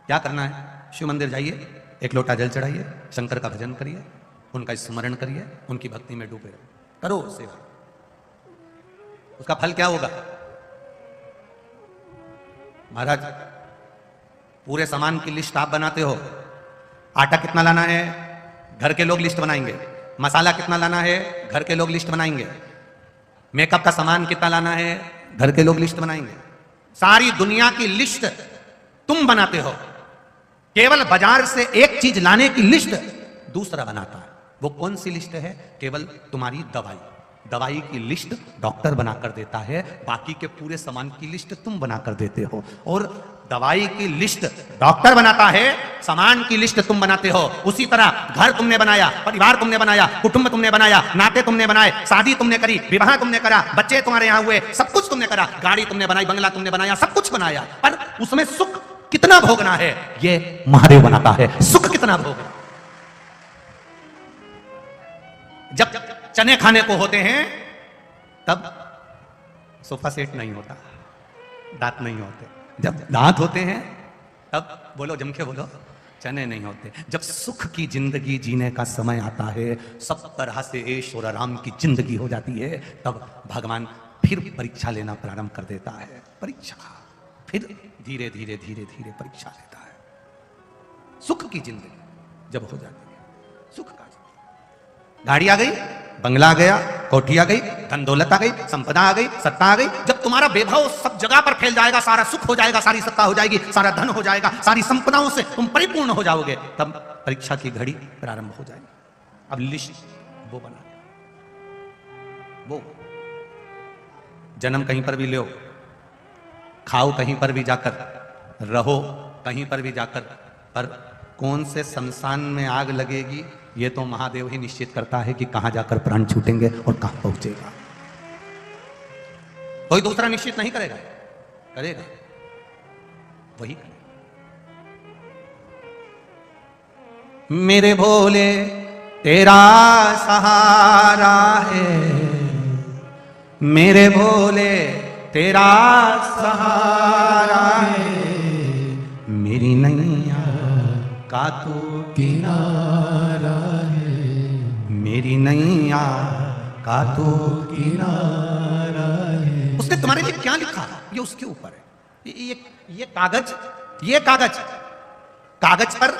क्या करना है? शिव मंदिर जाइए, एक लोटा जल चढ़ाइए, शंकर का भजन करिए, उनका स्मरण करिए, उनकी भक्ति में डूबे रहो, करो सेवा। उसका फल क्या होगा? महाराज पूरे सामान की लिस्ट आप बनाते हो। आटा कितना लाना है? घर के लोग लिस्ट बनाएंगे। मसाला कितना लाना है? घर के लोग लिस्ट बनाएंगे। मेकअप का सामान कितना लाना है? घर के लोग लिस्ट बनाएंगे। सारी दुनिया की लिस्ट तुम बनाते हो। केवल बाजार से एक चीज लाने की लिस्ट दूसरा बनाता है। वो कौन सी लिस्ट है? केवल तुम्हारी दवाई। दवाई की लिस्ट डॉक्टर बनाकर देता है, बाकी के पूरे सामान की लिस्ट तुम बनाकर देते हो। और दवाई की लिस्ट डॉक्टर बनाता है, सामान की लिस्ट तुम बनाते हो। उसी तरह घर तुमने बनाया, परिवार तुमने बनाया, कुटुंब तुमने बनाया, नाते तुमने बनाए, शादी तुमने करी, विवाह तुमने करा, बच्चे तुम्हारे यहां हुए, सब कुछ तुमने करा, गाड़ी तुमने बनाई, बंगला तुमने बनाया, सब कुछ बनाया, पर उसमें सुख कितना भोगना है ये महादेव बनाता है। सुख कितना भोगना। जब चने खाने को होते हैं तब सोफा सेट नहीं होता, दांत नहीं होते। जब दांत होते हैं तब बोलो, जम के बोलो, चने नहीं होते। जब सुख की जिंदगी जीने का समय आता है, सब तरह से ऐश और आराम की जिंदगी हो जाती है, तब भगवान फिर परीक्षा लेना प्रारंभ कर देता है। परीक्षा, फिर धीरे धीरे धीरे धीरे परीक्षा लेता है। सुख की जिंदगी जब हो जाती है, सुख का, गाड़ी आ गई, बंगला आ गया, कोठी आ गई, धन दौलत आ गई, संपदा आ गई, सत्ता आ गई, जब तुम्हारा वैभव सब जगह पर फैल जाएगा, सारा सुख हो जाएगा, सारी सत्ता हो जाएगी, सारा धन हो जाएगा, सारी संपदाओं से तुम परिपूर्ण हो जाओगे, तब परीक्षा की घड़ी प्रारंभ हो जाएगी। अब लिस्ट वो बना, वो जन्म कहीं पर भी लो, खाओ कहीं पर भी जाकर, रहो कहीं पर भी जाकर, पर कौन से शमशान में आग लगेगी ये तो महादेव ही निश्चित करता है कि कहां जाकर प्राण छूटेंगे और कहां पहुंचेगा। कोई दूसरा निश्चित नहीं करेगा, करेगा वही करेगा। मेरे भोले तेरा सहारा है, मेरे भोले तेरा सहारा है, मेरी नैया का तो किनारा है, मेरी नैया का तो किनारा है। उसने तुम्हारे लिए क्या लिखा ये उसके ऊपर है। ये कागज पर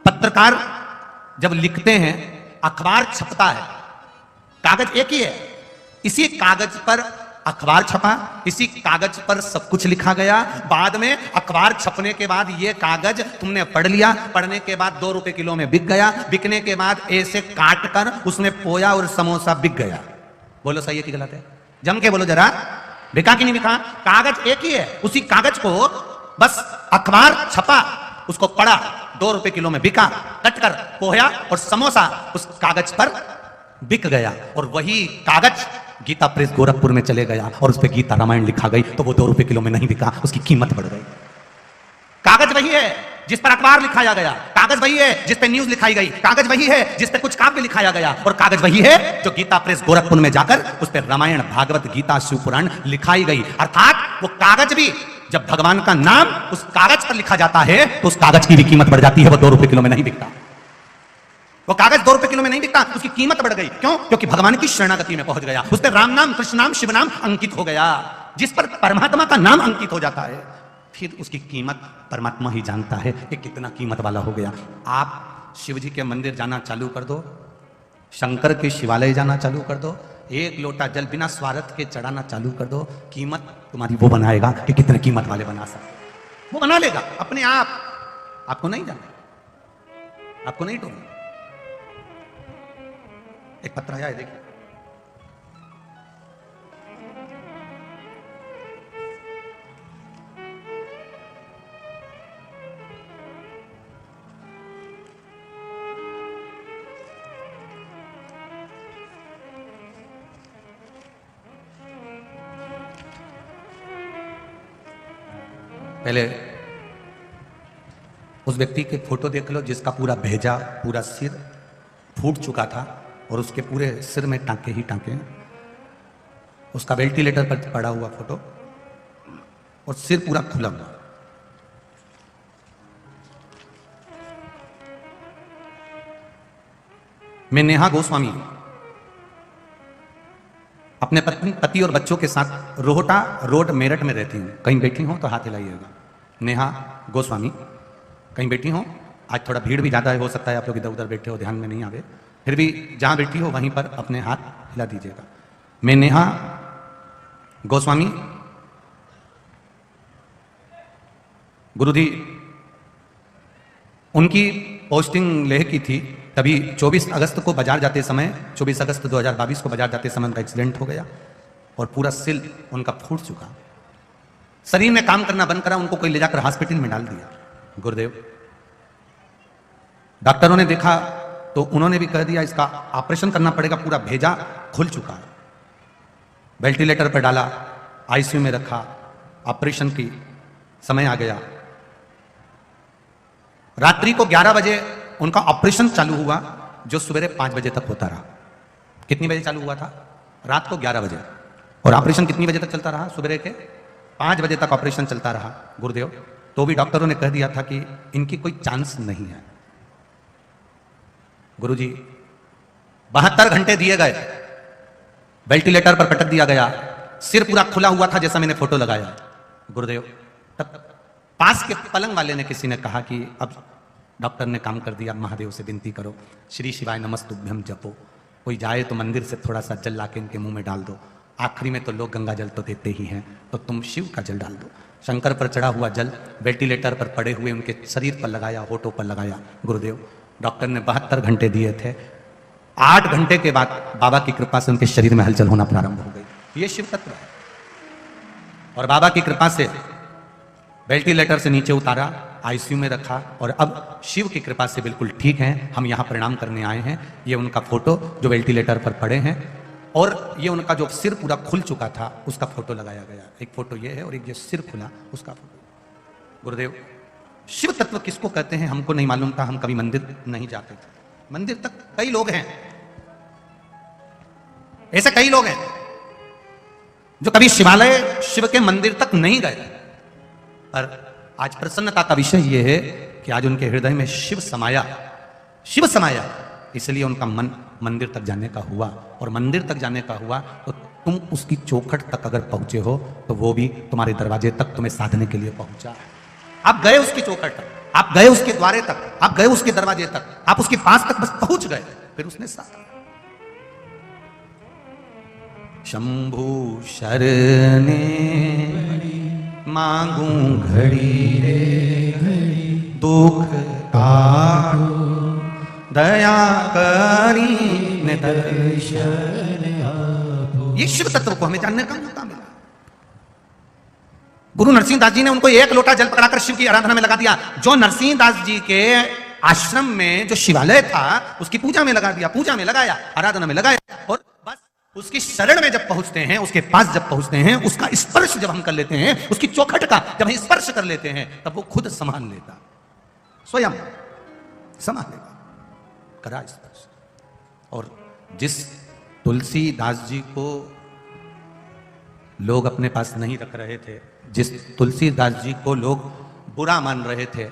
पत्रकार जब लिखते हैं, अखबार छपता है, कागज एक ही है, इसी कागज पर अखबार छपा, इसी कागज पर सब कुछ लिखा गया। बाद में अखबार छपने के बाद ये कागज तुमने पढ़ लिया, पढ़ने के बाद 2 रुपए किलो में बिक गया, बिकने के बाद ऐसे काट कर उसमें पोया और समोसा बिक गया। बोलो सही है कि गलत है? जम के बोलो जरा, बिका कि नहीं बिका? कागज एक ही है, उसी कागज को बस अखबार छपा, उसको पढ़ा, 2 रुपए किलो में बिका, कटकर पोया और समोसा उस कागज पर बिक गया। और वही कागज गीता प्रेस गोरखपुर में चले गया और उस पर गीता रामायण लिखा गई, तो वो 2 रुपए किलो में नहीं बिका, उसकी कीमत बढ़ गई। कागज वही है जिस पर अखबार लिखाया गया, कागज वही है जिस पे न्यूज लिखाई गई, कागज वही है जिस पे कुछ काव्य लिखाया गया, और कागज वही है जो गीता प्रेस गोरखपुर में जाकर उस पर रामायण, भागवत, गीता, शिवपुराण लिखाई गई। अर्थात वो कागज भी जब भगवान का नाम उस कागज पर लिखा जाता है तो उस कागज की भी कीमत बढ़ जाती है, वो 2 रुपए किलो में नहीं बिकता। वो कागज 2 रुपए किलो में नहीं बिकता, उसकी कीमत बढ़ गई। क्यों? क्योंकि भगवान की शरणागति में पहुंच गया, उस पर राम नाम, कृष्ण नाम, शिव नाम अंकित हो गया। जिस पर परमात्मा का नाम अंकित हो जाता है फिर उसकी कीमत परमात्मा ही जानता है कि कितना कीमत वाला हो गया। आप शिव जी के मंदिर जाना चालू कर दो, शंकर के शिवालय जाना चालू कर दो, 1 लोटा जल बिना स्वार्थ के चढ़ाना चालू कर दो, कीमत तुम्हारी वो बनाएगा कि कितने कीमत वाले बना सकते। वो बना लेगा अपने आप, आपको नहीं जाना, आपको नहीं ढूंढना। एक पत्र आया है, देखिए। पहले उस व्यक्ति के फोटो देख लो जिसका पूरा भेजा, पूरा सिर फूट चुका था और उसके पूरे सिर में टांके ही टांके हैं। उसका वेंटिलेटर पर पड़ा हुआ फोटो और सिर पूरा खुला हुआ। मैं नेहा गोस्वामी अपने पति और बच्चों के साथ रोहटा रोड मेरठ में रहती हूँ। कहीं बैठी हो तो हाथ हिलाइएगा। नेहा गोस्वामी, कहीं बैठी हो? आज थोड़ा भीड़ भी ज़्यादा है, हो सकता है आप लोग इधर उधर बैठे हो, ध्यान में नहीं आवे, फिर भी जहाँ बैठी हो वहीं पर अपने हाथ हिला दीजिएगा। मैं नेहा गोस्वामी, गुरुजी उनकी पोस्टिंग लेह की थी, तभी 24 अगस्त को बाजार जाते समय, 24 अगस्त 2022 को बाजार जाते समय उनका एक्सीडेंट हो गया और पूरा सिल उनका फूट चुका। शरीर में काम करना बंद करा, उनको कोई ले जाकर हॉस्पिटल में डाल दिया। गुरुदेव, डॉक्टरों ने देखा तो उन्होंने भी कह दिया इसका ऑपरेशन करना पड़ेगा, पूरा भेजा खुल चुका है। वेंटिलेटर पर डाला, आईसीयू में रखा, ऑपरेशन की समय आ गया। रात्रि को 11 बजे उनका ऑपरेशन चालू हुआ, जो सवेरे 5 बजे तक होता रहा। कितनी बजे चालू हुआ था? रात को 11 बजे। और ऑपरेशन कितनी बजे तक चलता रहा? सवेरे के 5 बजे तक ऑपरेशन चलता रहा। गुरुदेव, तो भी डॉक्टरों ने कह दिया था कि इनकी कोई चांस नहीं है। गुरुजी 72 घंटे दिए गए, वेंटिलेटर पर पटक दिया गया, सिर पूरा खुला हुआ था जैसा मैंने फोटो लगाया। गुरुदेव, तब पास के पलंग वाले ने किसी ने कहा कि अब डॉक्टर ने काम कर दिया, महादेव से विनती करो, श्री शिवाय नमस्तुभ्यम जपो, कोई जाए तो मंदिर से थोड़ा सा जल लाके इनके मुंह में डाल दो, आखिरी में तो लोग गंगा जल तो देते ही हैं, तो तुम शिव का जल डाल दो। शंकर पर चढ़ा हुआ जल वेंटिलेटर पर पड़े हुए उनके शरीर पर लगाया, होठों पर लगाया। गुरुदेव, डॉक्टर ने 72 घंटे दिए थे, 8 घंटे के बाद बाबा की कृपा से उनके शरीर में हलचल होना प्रारंभ हो गई। ये शिव तत्व है। और बाबा की कृपा से वेंटिलेटर से नीचे उतारा, आईसीयू में रखा और अब शिव की कृपा से बिल्कुल ठीक हैं। हम यहाँ प्रणाम करने आए हैं। ये उनका फोटो जो वेंटिलेटर पर पड़े हैं और ये उनका जो सिर पूरा खुल चुका था उसका फोटो लगाया गया। एक फोटो ये है और एक ये सिर खुला उसका फोटो। गुरुदेव, शिव तत्व किसको कहते हैं हमको नहीं मालूम था, हम कभी मंदिर नहीं जाते थे। मंदिर तक कई लोग हैं, ऐसे कई लोग हैं जो कभी शिवालय, शिव के मंदिर तक नहीं गए। पर आज प्रसन्नता का विषय यह है कि आज उनके हृदय में शिव समाया, शिव समाया, इसलिए उनका मन मंदिर तक जाने का हुआ। और मंदिर तक जाने का हुआ तो तुम उसकी चौखट तक अगर पहुंचे हो तो वो भी तुम्हारे दरवाजे तक तुम्हें साधने के लिए पहुंचा। आप गए उसकी चौखट तक, आप गए उसके द्वारे तक, आप गए उसके दरवाजे तक, आप उसके पास तक बस पहुंच गए, फिर उसने साधा। शंभु शरणे मांगू घड़ी रे, दुख काटो दया करी ने दर्शन आपो। ये शिव तत्व को हमें जानने का मौका मिला। गुरु नरसिंहदास जी ने उनको 1 लोटा जल पकड़ाकर शिव की आराधना में लगा दिया। जो नरसिंहदास जी के आश्रम में जो शिवालय था उसकी पूजा में लगा दिया, पूजा में लगाया, आराधना में लगाया। और बस उसकी शरण में जब पहुंचते हैं, उसके पास जब पहुंचते हैं, उसका स्पर्श जब हम कर लेते हैं, उसकी चौखट का जब हम स्पर्श कर लेते हैं, तब वो खुद संभाल लेता। स्वयं संभालेगा, करा स्पर्श। और जिस तुलसीदास जी को लोग अपने पास नहीं रख रहे थे, जिस तुलसीदास जी को लोग बुरा मान रहे थे,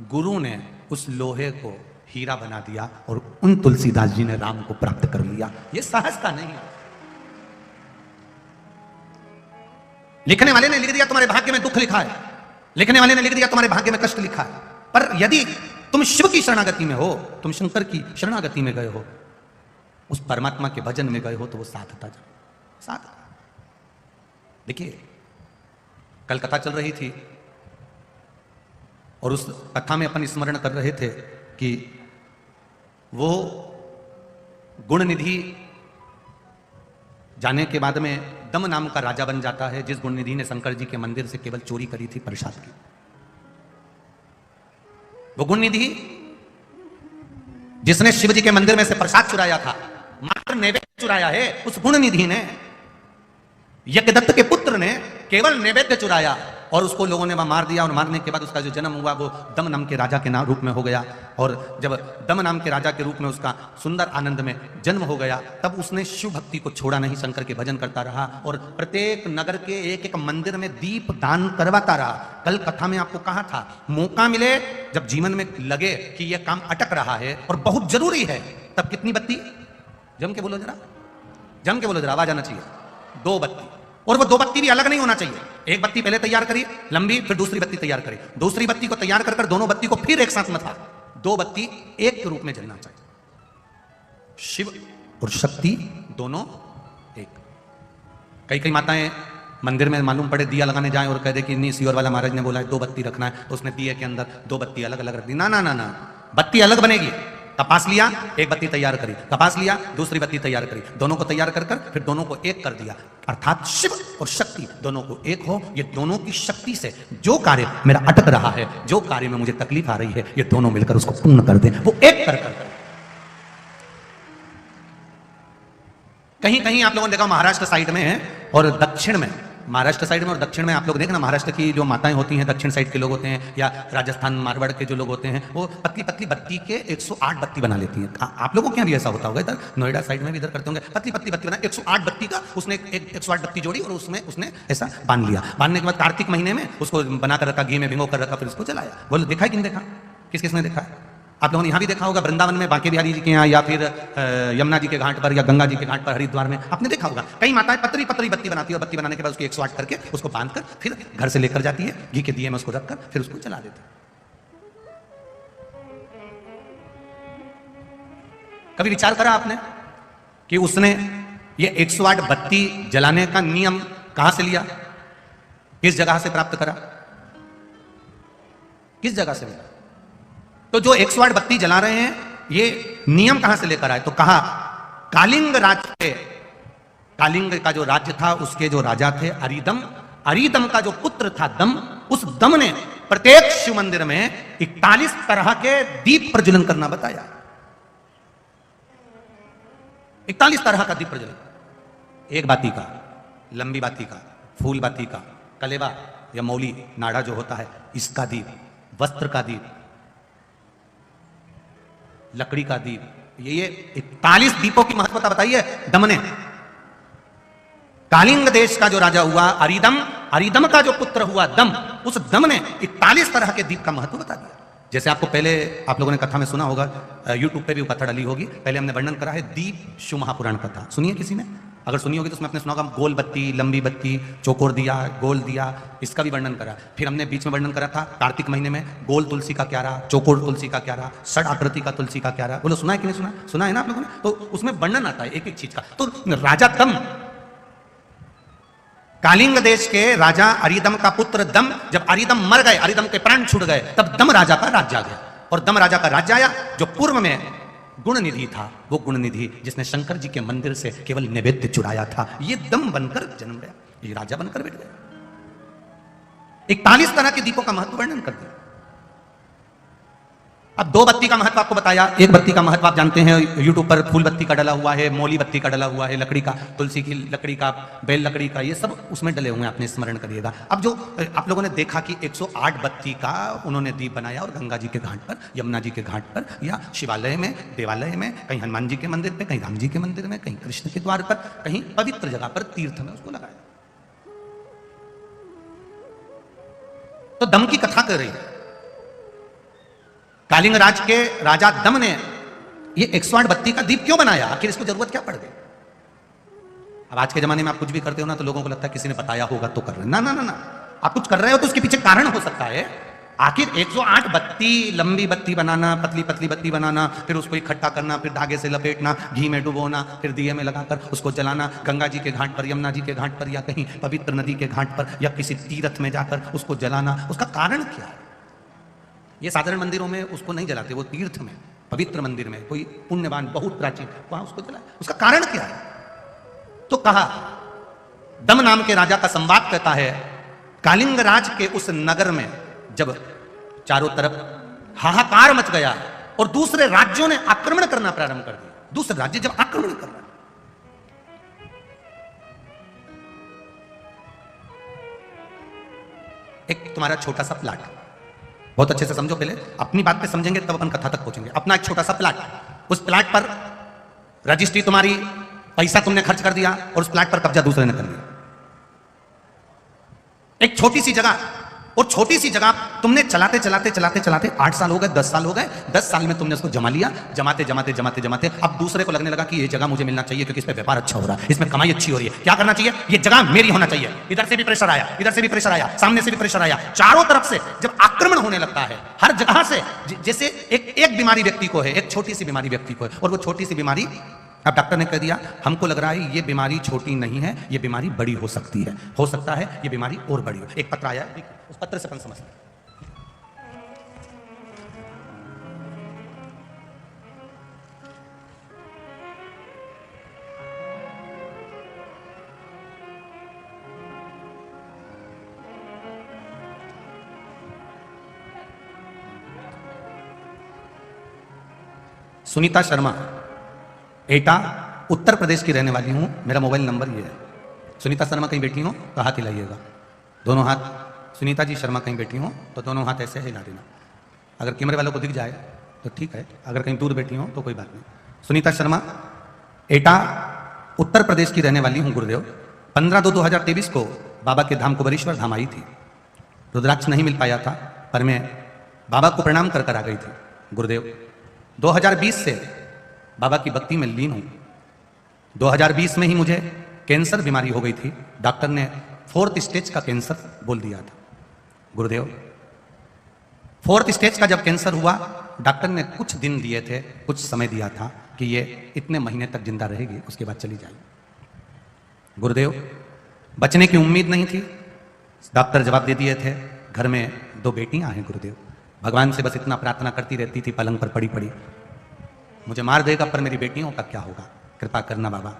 गुरु ने उस लोहे को हीरा बना दिया और उन तुलसीदास जी ने राम को प्राप्त कर लिया। यह सहजता नहीं है। लिखने वाले ने लिख दिया तुम्हारे भाग्य में दुख लिखा है, लिखने वाले ने लिख दिया तुम्हारे भाग्य में कष्ट लिखा है, पर यदि तुम शिव की शरणागति में हो, तुम शंकर की शरणागति में गए हो, उस परमात्मा के भजन में गए हो, तो वो साधता साधता। देखिए, कल कथा चल रही थी और उस कथा में अपन स्मरण कर रहे थे कि वो गुणनिधि जाने के बाद में दम नाम का राजा बन जाता है, जिस गुणनिधि ने शंकर जी के मंदिर से केवल चोरी करी थी प्रसाद की। वो गुणनिधि जिसने शिव जी के मंदिर में से प्रसाद चुराया था, मात्र नैवेद्य चुराया है, उस गुणनिधि ने, यज्ञदत्त के पुत्र ने केवल नैवेद्य चुराया और उसको लोगों ने मार दिया। और मारने के बाद उसका जो जन्म हुआ वो दम नाम के राजा के रूप में हो गया। और जब दम नाम के राजा के रूप में उसका सुंदर आनंद में जन्म हो गया, तब उसने शिव भक्ति को छोड़ा नहीं, शंकर के भजन करता रहा और प्रत्येक नगर के एक एक मंदिर में दीप दान करवाता रहा। कल कथा में आपको कहा था, मौका मिले, जब जीवन में लगे कि यह काम अटक रहा है और बहुत जरूरी है, तब कितनी बत्ती, जम के बोलो जरा, जम के बोलो जरा, आवाज आना चाहिए, 2 बत्ती। और वो 2 बत्ती भी अलग नहीं होना चाहिए। एक बत्ती पहले तैयार करिए लंबी, फिर दूसरी बत्ती तैयार करिए, दूसरी बत्ती को तैयार कर दोनों बत्ती को फिर एक साथ मथा, 2 बत्ती एक के रूप में जलना चाहिए। शिव और शक्ति दोनों एक। कई माताएं मंदिर में मालूम पड़े दिया लगाने जाएं और कह दे कि नहीं, सियोर वाला महाराज ने बोला है 2 बत्ती रखना है, तो उसने दिए के अंदर 2 बत्ती अलग अलग रख दी। ना ना ना ना, बत्ती अलग बनेगी। कपास लिया, एक बत्ती तैयार करी, कपास लिया, दूसरी बत्ती तैयार करी, दोनों को तैयार कर फिर दोनों को एक कर दिया। अर्थात शिव और शक्ति दोनों को एक हो। ये दोनों की शक्ति से जो कार्य मेरा अटक रहा है, जो कार्य में मुझे तकलीफ आ रही है, ये दोनों मिलकर उसको पूर्ण कर दें। वो एक कर कहीं कहीं आप लोगों ने देखा महाराष्ट्र साइड में है और दक्षिण में, महाराष्ट्र साइड में और दक्षिण में आप लोग देखना, महाराष्ट्र की जो माताएं होती हैं, दक्षिण साइड के लोग होते हैं, या राजस्थान मारवाड़ के जो लोग होते हैं, वो पतली पतली बत्ती के 108 बत्ती बना लेती हैं। आप लोगों के यहाँ भी ऐसा होता होगा, इधर नोएडा साइड में भी इधर करते होंगे, पतली पतली बत्ती बना, 108 बत्ती का उसने 108 बत्ती जोड़ी और उसमें उसने ऐसा बांध लिया। बांधने के बाद कार्तिक महीने में उसको बनाकर रखा, घी में भिगो कर रखा, फिर उसको जलाया। बोलो देखा है कि नहीं देखा? किस किसने देखा है? आप लोगों ने यहाँ भी देखा होगा, वृंदावन में बांके बिहारी जी के यहाँ, या फिर यमुना जी के घाट पर, या गंगा जी के घाट पर, हरिद्वार में आपने देखा होगा, कई माताएं पतली पतली बत्ती बनाती है और बत्ती बनाने के बाद उसको 108 करके उसको बांधकर फिर घर से लेकर जाती है, घी के दिए में उसको रखकर फिर उसको जला देती है। कभी विचार करा आपने कि उसने ये 108 बत्ती जलाने का नियम कहां से लिया, किस जगह से प्राप्त करा, किस जगह से मिला? तो जो 108 बत्ती जला रहे हैं, ये नियम कहां से लेकर आए? तो कहा कालिंग राज्य के, कालिंग का जो राज्य था उसके जो राजा थे अरिदम, अरिदम का जो पुत्र था दम, उस दम ने प्रत्येक शिव मंदिर में 41 तरह के दीप प्रज्वलन करना बताया। 41 तरह का दीप प्रज्वलन, एक बाती का, लंबी बाती का, फूल बाती का, कलेवा या मौली नाड़ा जो होता है इसका दीप, वस्त्र का दीप, लकड़ी का दीप, ये 41 दीपों की महत्वता बताई है दम ने। कालिंग देश का जो राजा हुआ अरिदम, अरिदम का जो पुत्र हुआ दम, उस दम ने 41 तरह के दीप का महत्व बता दिया। जैसे आपको पहले आप लोगों ने कथा में सुना होगा, यूट्यूब पे भी कथा डली होगी, पहले हमने वर्णन करा है दीप शिव महापुराण कथा, सुनिए किसी ने? अगर सुनी होगी तो उसमें आपने सुना होगा गोल बत्ती, लंबी बत्ती, चौकोर दिया, गोल दिया, इसका भी वर्णन करा। फिर हमने बीच में वर्णन करा था कार्तिक महीने में गोल तुलसी का क्यारा, चौकोर तुलसी का क्यारा, षड आकृति का तुलसी का क्यारा। बोलो सुना है कि नहीं सुना? सुना है ना आप लोगों ने? तो उसमें वर्णन आता है एक एक चीज का। तो राजा दम, कालिंग देश के राजा अरिदम का पुत्र दम, जब अरिदम मर गए, अरिदम के प्राण छूट गए, तब दम राजा का राज्य आ गया। और दम राजा का राज्य आया जो पूर्व में गुणनिधि था, वो गुणनिधि जिसने शंकर जी के मंदिर से केवल नैवेद्य चुराया था, ये दम बनकर जन्म गया, ये राजा बनकर बैठ गया। 41 तरह के दीपों का महत्व वर्णन कर दिया। अब दो बत्ती का महत्व आपको बताया। एक बत्ती का महत्व आप जानते हैं, यूट्यूब पर फूल बत्ती का डला हुआ है, मौली बत्ती का डला हुआ है, लकड़ी का, तुलसी की लकड़ी का, बेल लकड़ी का, ये सब उसमें डले हुए हैं, आपने स्मरण करिएगा। अब जो आप लोगों ने देखा कि 108 बत्ती का उन्होंने दीप बनाया और गंगा जी के घाट पर, यमुना जी के घाट पर, या शिवालय में, देवालय में, कहीं हनुमान जी के मंदिर पे, कहीं राम जी के मंदिर में, कहीं कृष्ण के द्वार पर, कहीं पवित्र जगह पर, तीर्थ में उसको लगाया। तो दम की कथा कर रही है। कालिंग राज के राजा दम ने ये 108 बत्ती का दीप क्यों बनाया, आखिर इसको जरूरत क्या पड़ गई? अब आज के जमाने में आप कुछ भी करते हो ना, तो लोगों को लगता है किसी ने बताया होगा तो कर रहे हैं। ना ना ना ना, आप कुछ कर रहे हो तो उसके पीछे कारण हो सकता है। आखिर 108 बत्ती, लंबी बत्ती बनाना, पतली पतली बत्ती बनाना, फिर उसको इकट्ठा करना, फिर धागे से लपेटना, घी में डुबोना, फिर दिए में लगाकर उसको जलाना, गंगा जी के घाट पर, यमुना जी के घाट पर, या कहीं पवित्र नदी के घाट पर, या किसी तीर्थ में जाकर उसको जलाना, उसका कारण क्या है? ये साधारण मंदिरों में उसको नहीं जलाते, वो तीर्थ में, पवित्र मंदिर में, कोई पुण्यवान बहुत प्राचीन, वहां उसको जलाए। उसका कारण क्या है? तो कहा, दम नाम के राजा का संवाद कहता है, कालिंग राज के उस नगर में जब चारों तरफ हाहाकार मच गया और दूसरे राज्यों ने आक्रमण करना प्रारंभ कर दिया, दूसरे राज्य जब आक्रमण कर रहे, एक तुम्हारा छोटा सा प्लाट, बहुत अच्छे से समझो, पहले अपनी बात पे समझेंगे तब अपन कथा तक पहुंचेंगे। अपना एक छोटा सा प्लाट, उस प्लाट पर रजिस्ट्री तुम्हारी, पैसा तुमने खर्च कर दिया और उस प्लाट पर कब्जा दूसरे ने कर लिया। एक छोटी सी जगह, और छोटी सी जगह तुमने चलाते चलाते चलाते चलाते 8 साल हो गए, 10 साल हो गए, 10 साल में तुमने उसको जमा लिया, जमाते जमाते जमाते जमाते अब दूसरे को लगने लगा कि ये जगह मुझे मिलना चाहिए क्योंकि इस पे व्यापार अच्छा हो रहा है, इसमें कमाई अच्छी हो रही है, क्या करना चाहिए, ये जगह मेरी होना चाहिए। इधर से भी प्रेशर आया, इधर से भी प्रेशर आया, सामने से भी प्रेशर आया, चारों तरफ से जब आक्रमण होने लगता है हर जगह से, जैसे एक बीमारी व्यक्ति को है, एक छोटी सी बीमारी व्यक्ति को है, और वो छोटी सी बीमारी, अब डॉक्टर ने कह दिया हमको लग रहा है ये बीमारी छोटी नहीं है, ये बीमारी बड़ी हो सकती है, हो सकता है ये बीमारी और बड़ी हो। एक पत्र आया, उस पत्र से अपन समझते हैं। सुनीता शर्मा, एटा, उत्तर प्रदेश की रहने वाली हूं, मेरा मोबाइल नंबर ये है। सुनीता शर्मा कहीं बैठी हो तो हाथ हिलाइएगा, दोनों हाथ। सुनीता जी शर्मा कहीं बैठी हो तो दोनों हाथ ऐसे हिला देना, अगर कैमरे वालों को दिख जाए तो ठीक है, अगर कहीं दूर बैठी हो तो कोई बात नहीं। सुनीता शर्मा, एटा, उत्तर प्रदेश की रहने वाली हूं गुरुदेव। 15/2/2023 को बाबा के धाम कुबेरेश्वर धाम आई थी, रुद्राक्ष नहीं मिल पाया था, पर मैं बाबा को प्रणाम कर आ गई थी गुरुदेव। 2020 से बाबा की भक्ति में लीन हूं। 2020 में ही मुझे कैंसर बीमारी हो गई थी, डॉक्टर ने 4th स्टेज का कैंसर बोल दिया था गुरुदेव। 4th स्टेज का जब कैंसर हुआ, डॉक्टर ने कुछ दिन दिए थे, कुछ समय दिया था कि ये इतने महीने तक जिंदा रहेगी, उसके बाद चली जाएगी गुरुदेव। बचने की उम्मीद नहीं थी, डॉक्टर जवाब दे दिए थे घर में 2 बेटियां हैं गुरुदेव। भगवान से बस इतना प्रार्थना करती रहती थी पलंग पर पड़ी पड़ी, मुझे मार देगा पर मेरी बेटियों का क्या होगा, कृपा करना बाबा,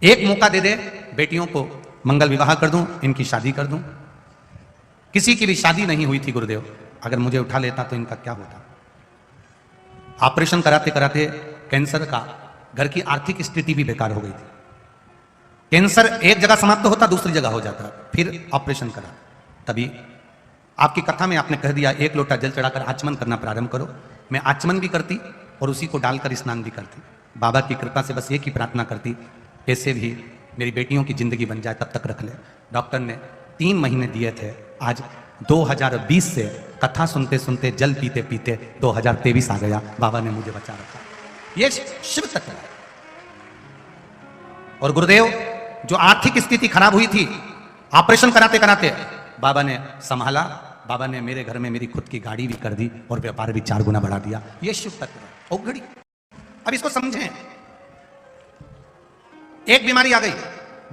एक मौका दे दे, बेटियों को मंगल विवाह कर दूं, इनकी शादी कर दूं। किसी की भी शादी नहीं हुई थी गुरुदेव, अगर मुझे उठा लेता तो इनका क्या होता। ऑपरेशन कराते कराते कैंसर का, घर की आर्थिक स्थिति भी बेकार हो गई थी। कैंसर एक जगह समाप्त होता, दूसरी जगह हो जाता, फिर ऑपरेशन करा। तभी आपकी कथा में आपने कह दिया 1 लोटा जल चढ़ाकर आचमन करना प्रारंभ करो। मैं आचमन भी करती और उसी को डालकर स्नान भी करती। बाबा की कृपा से बस एक ही प्रार्थना करती, कैसे भी मेरी बेटियों की जिंदगी बन जाए, तब तक रख ले। डॉक्टर ने 3 महीने दिए थे। आज 2020 से कथा सुनते सुनते, जल पीते पीते 2023 आ गया, बाबा ने मुझे बचा रखा। ये शिव तत्व है। और गुरुदेव, जो आर्थिक स्थिति खराब हुई थी, ऑपरेशन कराते कराते बाबा ने संभाला। बाबा ने मेरे घर में मेरी खुद की गाड़ी भी कर दी और व्यापार भी 4 गुना बढ़ा दिया। ये शिव तत्व है। ओ घड़ी, अब इसको समझें। एक बीमारी आ गई,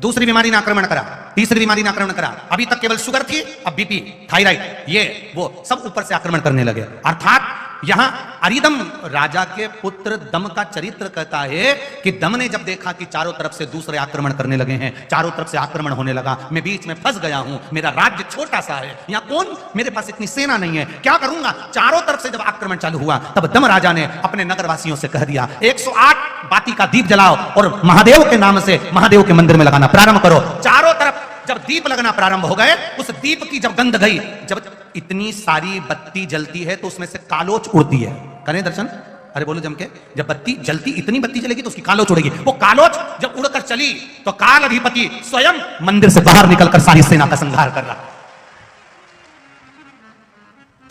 दूसरी बीमारी ने आक्रमण करा, तीसरी बीमारी ने आक्रमण करा। अभी तक केवल शुगर थी, अब बीपी, थायराइड, ये वो सब ऊपर से आक्रमण करने लगे। अर्थात यहां अरिदम राजा के पुत्र दम का चरित्र कहता है कि दम ने जब देखा कि चारों तरफ से दूसरे आक्रमण करने लगे हैं, चारों तरफ से आक्रमण होने लगा, मैं बीच में फंस गया हूं, मेरा राज्य छोटा सा है, यहां कौन, मेरे पास इतनी सेना नहीं है, क्या करूंगा। चारों तरफ से जब आक्रमण चालू हुआ तब दम राजा ने अपने नगरवासियों से कह दिया 108 बाती का दीप जलाओ और महादेव के नाम से महादेव के मंदिर में लगाना प्रारंभ करो। चारों तरफ जब दीप लगना प्रारंभ हो गए, उस दीप की जब गंध गई, जब इतनी सारी बत्ती जलती है तो उसमें से कालोच उड़ती है। करें दर्शन, अरे बोलो जम के, जब बत्ती जलती, इतनी बत्ती जलेगी तो उसकी कालोच उड़ेगी। वो कालोच जब उड़कर चली तो काल अधिपति स्वयं मंदिर से बाहर निकलकर सारी सेना का संहार कर रहा।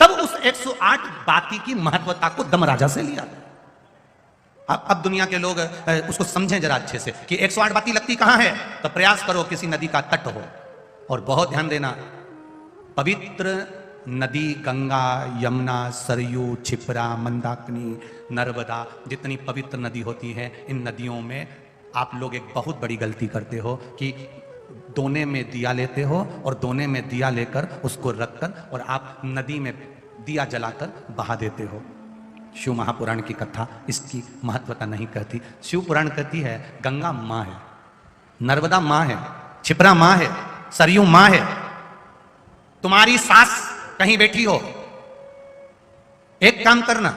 तब उस 108 बाती की महत्वता को दम राजा से लिया। अब दुनिया के लोग उसको समझें जरा अच्छे से कि 108 बाती लगती कहां है, तो प्रयास करो किसी नदी का तट हो, और बहुत ध्यान देना, पवित्र नदी गंगा, यमुना, सरयू, छिपरा, मंदाकिनी, नर्मदा, जितनी पवित्र नदी होती है, इन नदियों में आप लोग एक बहुत बड़ी गलती करते हो कि दोने में दिया लेते हो और दोने में दिया लेकर उसको रखकर और आप नदी में दिया जलाकर बहा देते हो। शिव महापुराण की कथा इसकी महत्वता नहीं कहती। शिव पुराण कहती है गंगा माँ है, नर्मदा माँ है, छिपरा माँ है, सरयू माँ है। तुम्हारी सास कहीं बैठी हो, एक काम करना,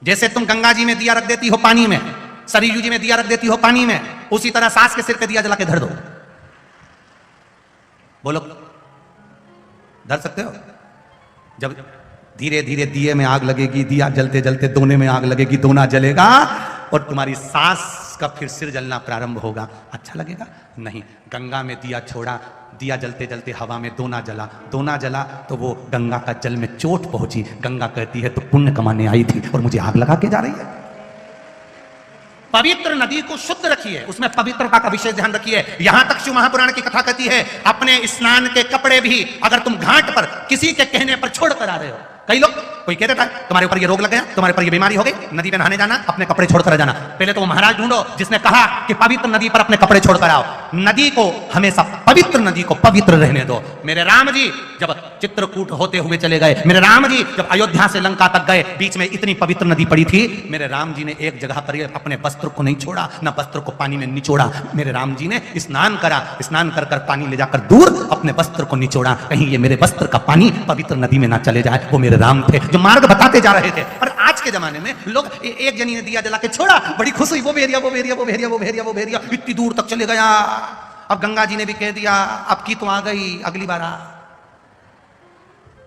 जैसे तुम गंगा जी में दिया रख देती हो पानी में, सरयू जी में दिया रख देती हो पानी में, उसी तरह सास के सिर पे दिया जला के धर दो। बोलो, धर सकते हो? जब धीरे धीरे दिए में आग लगेगी, दिया जलते जलते दोने में आग लगेगी, दोना जलेगा और तुम्हारी सास का फिर सिर जलना प्रारंभ होगा। अच्छा लगेगा? नहीं। गंगा में दिया छोड़ा, दिया जलते जलते हवा में दोना जला, दोना जला तो वो गंगा का जल में चोट पहुंची। गंगा कहती है तो पुण्य कमाने आई थी और मुझे आग लगा के जा रही है। पवित्र नदी को शुद्ध रखिए, उसमें पवित्रता का विशेष ध्यान रखिए। यहां तक शिव महापुराण की कथा कहती है अपने स्नान के कपड़े भी अगर तुम घाट पर किसी के कहने पर छोड़ कर आ रहे हो, कई लोग कोई कह देता है तुम्हारे ऊपर ये रोग लग गया, तुम्हारे ऊपर ये बीमारी हो गई, नदी में नहाने जाना, अपने कपड़े छोड़कर जाना। पहले तो वो महाराज ढूंढो जिसने कहा कि पवित्र नदी पर अपने कपड़े छोड़कर आओ। नदी को हमेशा, पवित्र नदी को पवित्र रहने दो। मेरे राम जी जब चित्रकूट होते हुए चले गए, मेरे राम जी जब अयोध्या से लंका तक गए, बीच में इतनी पवित्र नदी पड़ी थी, मेरे राम जी ने एक जगह पर अपने वस्त्र को नहीं छोड़ा, न वस्त्र को पानी में निचोड़ा। मेरे राम जी ने स्नान करा, स्नान कर कर पानी ले जाकर दूर अपने वस्त्र को निचोड़ा, कहीं ये मेरे वस्त्र का पानी पवित्र नदी में ना चले जाए। वो मेरे राम थे जो मार्ग बताते जा रहे थे। और आज के जमाने में लोग एक जनी ने दिया जला के छोड़ा, बड़ी खुश हुई, वो भेरिया वो भेरिया वो भेरिया वो भेरिया वो भेरिया इतनी दूर तक चले गया। अब गंगा जी ने भी कह दिया अब की तो आ गई, अगली बार आ,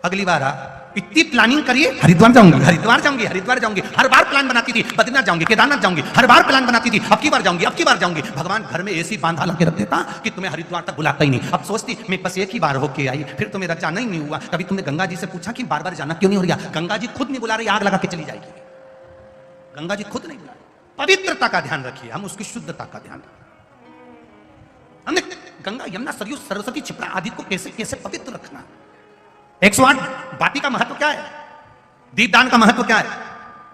अगली बार आ। इतनी प्लानिंग करिए, हरिद्वार जाऊंगी, हरिद्वार जाऊंगी, हरिद्वार जाऊंगी, हर बार प्लान बनाती थी, बद्रीनाथ जाऊंगी, केदारनाथ जाऊंगी, हर बार प्लान बनाती थी, अब की बार जाऊंगी, अब की बार जाऊंगी। भगवान घर में ऐसी बांधा ला के रख देता कि तुम्हें हरिद्वार तक बुलाता ही नहीं। अब सोचती मैं बस एक ही बार होके आई, फिर तो मेरा जाना ही नहीं हुआ। कभी तुमने गंगा जी से पूछा कि बार बार जाना क्यों नहीं हो रहा? गंगा जी खुद नहीं बुला रही, आग लगा के चली जाएगी। गंगा जी खुद नहीं बुला रही। पवित्रता का ध्यान रखिए, हम उसकी शुद्धता का ध्यान रखिए। हमने गंगा, यमुना, सरयू, सरस्वती, छिपरा आदि को कैसे कैसे पवित्र रखना। 108 बाती का महत्व क्या है? दीपदान का महत्व क्या है?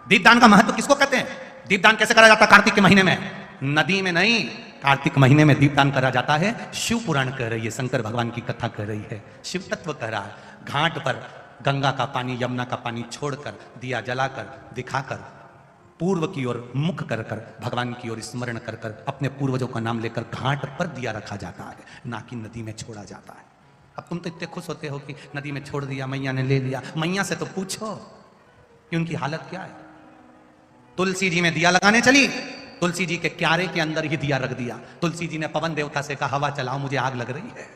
दीपदान का महत्व किसको कहते हैं? दीपदान कैसे करा जाता है? कार्तिक के महीने में, नदी में नहीं, कार्तिक महीने में दीपदान करा जाता है। शिव पुराण कह रही है, शंकर भगवान की कथा कह रही है, शिव तत्व कह रहा है। घाट पर गंगा का पानी, यमुना का पानी छोड़कर, दिया जलाकर, दिखाकर, पूर्व की ओर मुख कर कर, भगवान की ओर स्मरण कर कर, अपने पूर्वजों का नाम लेकर घाट पर दिया रखा जाता है, ना कि नदी में छोड़ा जाता है। अब तुम तो इतने खुश होते हो कि नदी में छोड़ दिया, मैया ने ले लिया। मैया से तो पूछो कि उनकी हालत क्या है। तुलसी जी में दिया लगाने चली, तुलसी जी के क्यारे के अंदर ही दिया रख दिया। तुलसी जी ने पवन देवता से कहा हवा चलाओ, मुझे आग लग रही है।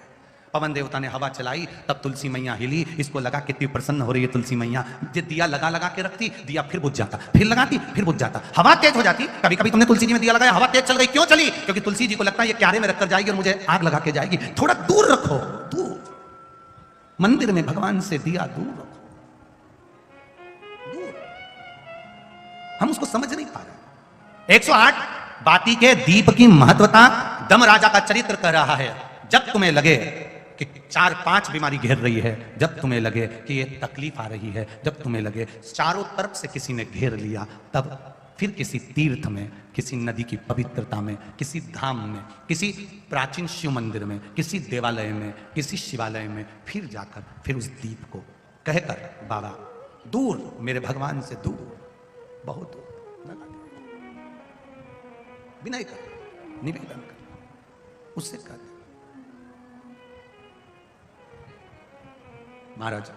पवन देवता ने हवा चलाई, तब तुलसी मैया हिली। इसको लगा कितनी प्रसन्न हो रही है तुलसी मैया। जो दिया लगा लगा के रखती, दिया फिर बुझ जाता, फिर लगाती, फिर बुझ जाता, हवा तेज हो जाती। कभी कभी तुमने तुलसी जी में दिया लगाया, हवा तेज चल गई, क्यों चली? क्योंकि तुलसी जी को लगता है ये क्यारे में रखकर जाएगी और मुझे आग लगा के जाएगी। थोड़ा दूर रखो, दूर, मंदिर में भगवान से दिया दूर रखो, दूर। हम उसको समझ नहीं पा रहे। 108 बाती के दीप की महत्वता दम राजा का चरित्र कर रहा है। जब तुम्हें लगे कि 4-5 बीमारी घेर रही है, जब तुम्हें लगे कि ये तकलीफ आ रही है, जब तुम्हें लगे चारों तरफ से किसी ने घेर लिया, तब फिर किसी तीर्थ में, किसी नदी की पवित्रता में, किसी धाम में, किसी प्राचीन शिव मंदिर में, किसी देवालय में, किसी शिवालय में फिर जाकर, फिर उस दीप को कहकर बाबा दूर, मेरे भगवान से दूर, बहुत दूर लगा दिया। विनय कर, निवेदन कर, उससे कर। महाराज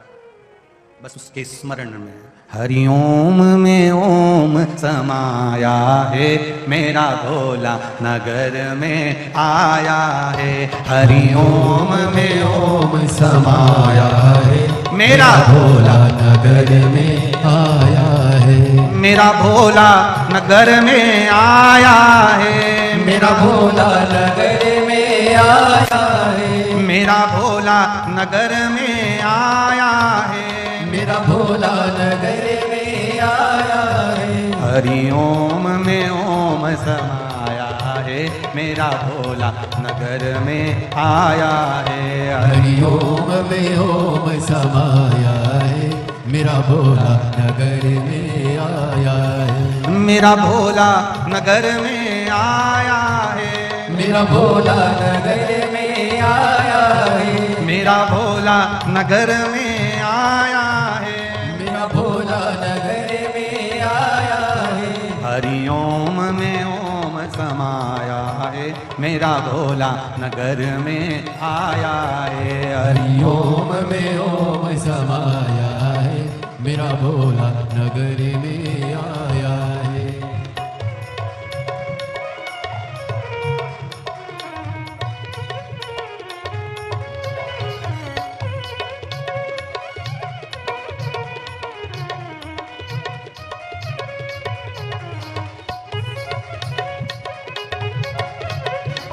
बस उसके स्मरण में हरिओम में ओम समाया है, मेरा भोला नगर में आया है। हरिओम में ओम समाया है, मेरा भोला नगर में आया है। मेरा भोला नगर में आया है, मेरा भोला नगर में आया है। मेरा भोला नगर में आया है, मेरा भोला नगर में आया है। हरिओम में ओम समाया है, मेरा भोला नगर में आया है। हरिओम में ओम समाया है, मेरा भोला नगर में आया है। मेरा भोला नगर में आया है, मेरा भोला नगर में आया है। मेरा भोला नगर में आया है, मेरा भोला नगर में आया है। हरिओम में ओम समाया है, मेरा भोला नगर में आया है। हरिओम में ओम समाया है, मेरा भोला नगर में आया है।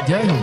जय हो।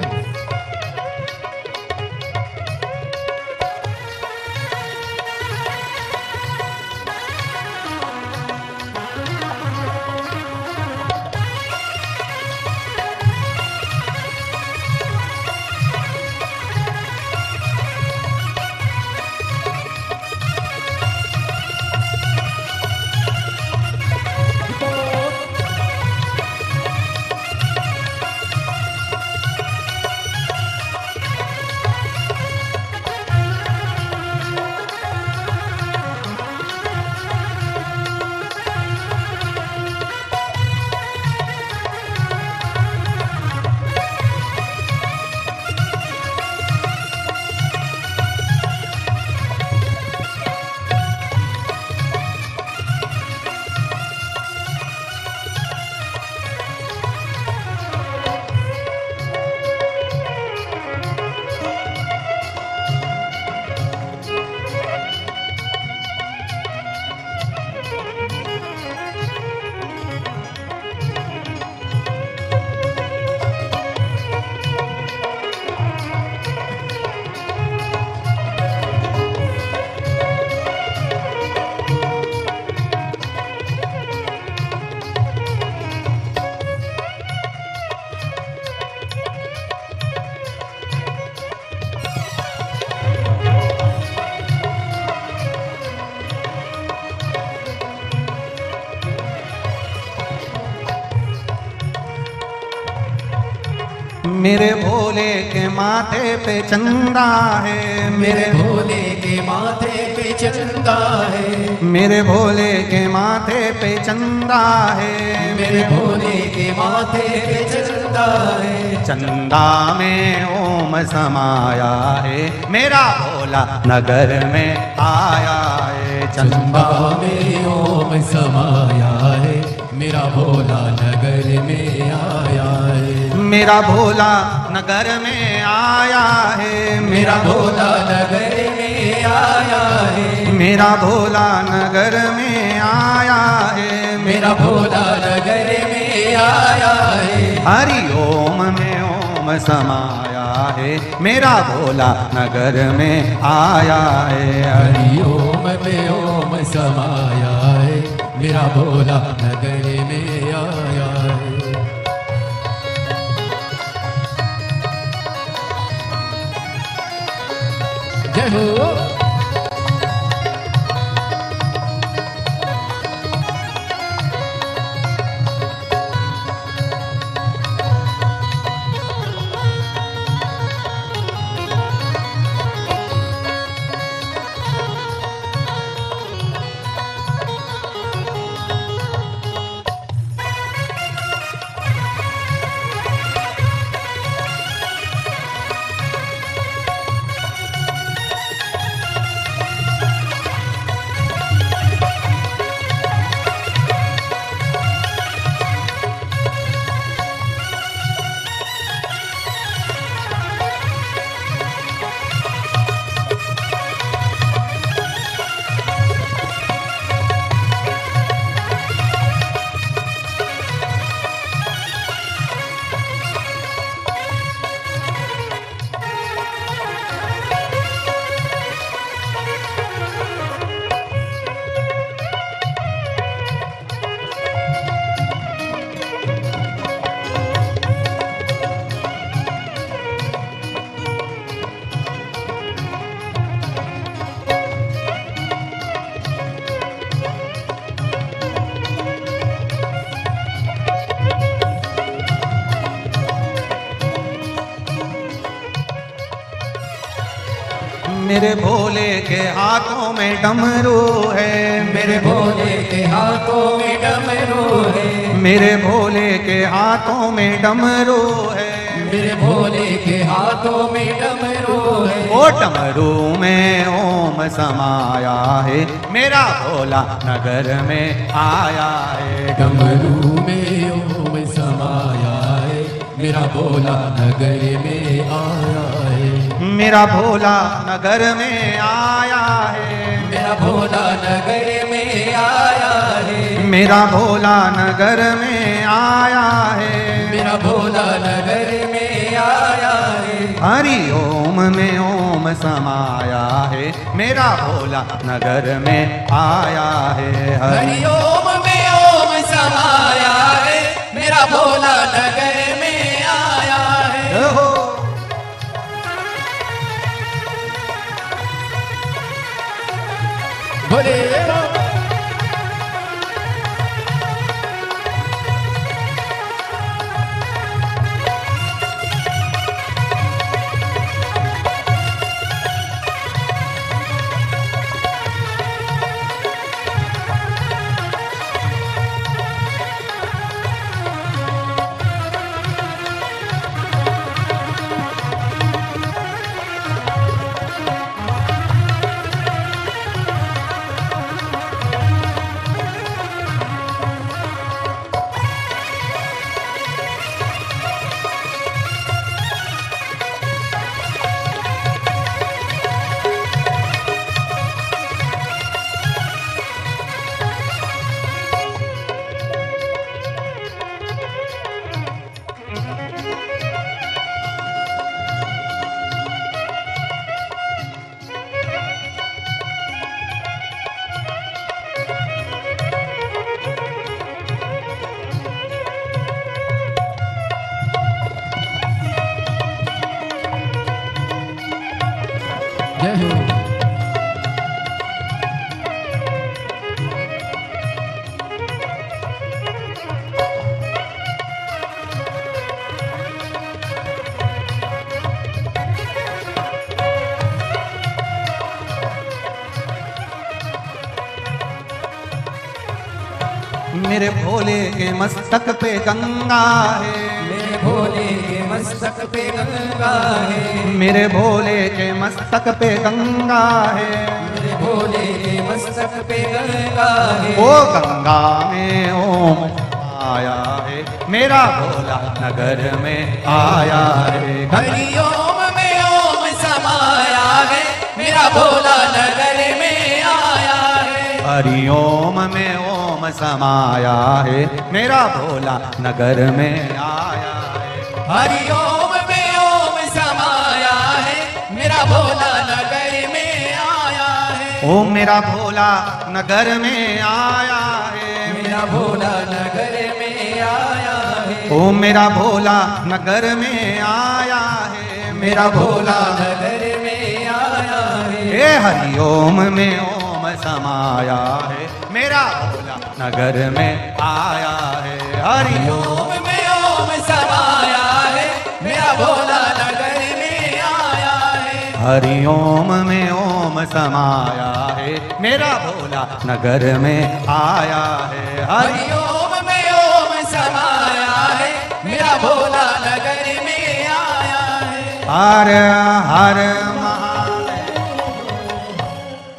मेरे भोले के माथे पे चंदा है, मेरे भोले के माथे पे चंदा है। मेरे भोले के माथे पे चंदा है, मेरे भोले के माथे पे चंदा है। चंदा में ओम समाया है, मेरा भोला नगर में आया है। चंदा में ओम समाया है, मेरा भोला नगर में आया है। मेरा भोला नगर में आया है, मेरा भोला नगर में आया है। मेरा भोला नगर में आया है, मेरा भोला नगर में आया है। हरि ओम में ओम समाया है, मेरा भोला नगर में आया है। हरि ओम में ओम समाया है, मेरा भोला नगर में आया है। जय हो। मेरे भोले के हाथों में डमरू है, मेरे भोले के हाथों में डमरू है, मेरे भोले के हाथों में डमरू है, मेरे भोले के हाथों में डमरू है। ओ डमरू में ओम समाया है, मेरा भोला नगर में आया है। डमरू में ओम समाया है, मेरा भोला नगर में आया है। मेरा भोला नगर में आया है, मेरा भोला नगर में आया है, मेरा भोला नगर में आया है, मेरा भोला नगर में आया है। हरि ओम में ओम समाया है, मेरा भोला नगर में आया है। हरि ओम में ओम समाया है, मेरा भोला नगर में आया है। हो भोले जय हो। मेरे भोले के मस्तक पे गंगा है, मेरे भोले के मस्तक पे गंगा है, मेरे भोले के मस्तक पे गंगा है, मेरे भोले के मस्तक पे गंगा है। ओ गंगा में ओम आया है, मेरा भोला नगर में आया है। हरि ओम में ओम समाया है, मेरा भोला नगर में आया है। हरि ओम में ओम समाया है, मेरा भोला नगर में आया है। हरि ओम में ओम समाया है, मेरा भोला नगर में आया है। ओ मेरा भोला नगर में आया है, मेरा भोला नगर में आया है। ओ मेरा भोला नगर में आया है, मेरा भोला नगर में आया है। हे हरि ओम में ओम समाया है, मेरा भोला नगर में आया है। हरि ओम में ओम समाया है, मेरा भोला नगर में आया है। हरि ओम में ओम समाया है, मेरा भोला नगर में आया है। हरि हरि ओम में ओम समाया है, मेरा भोला नगर में आया है। हर हर महादेव।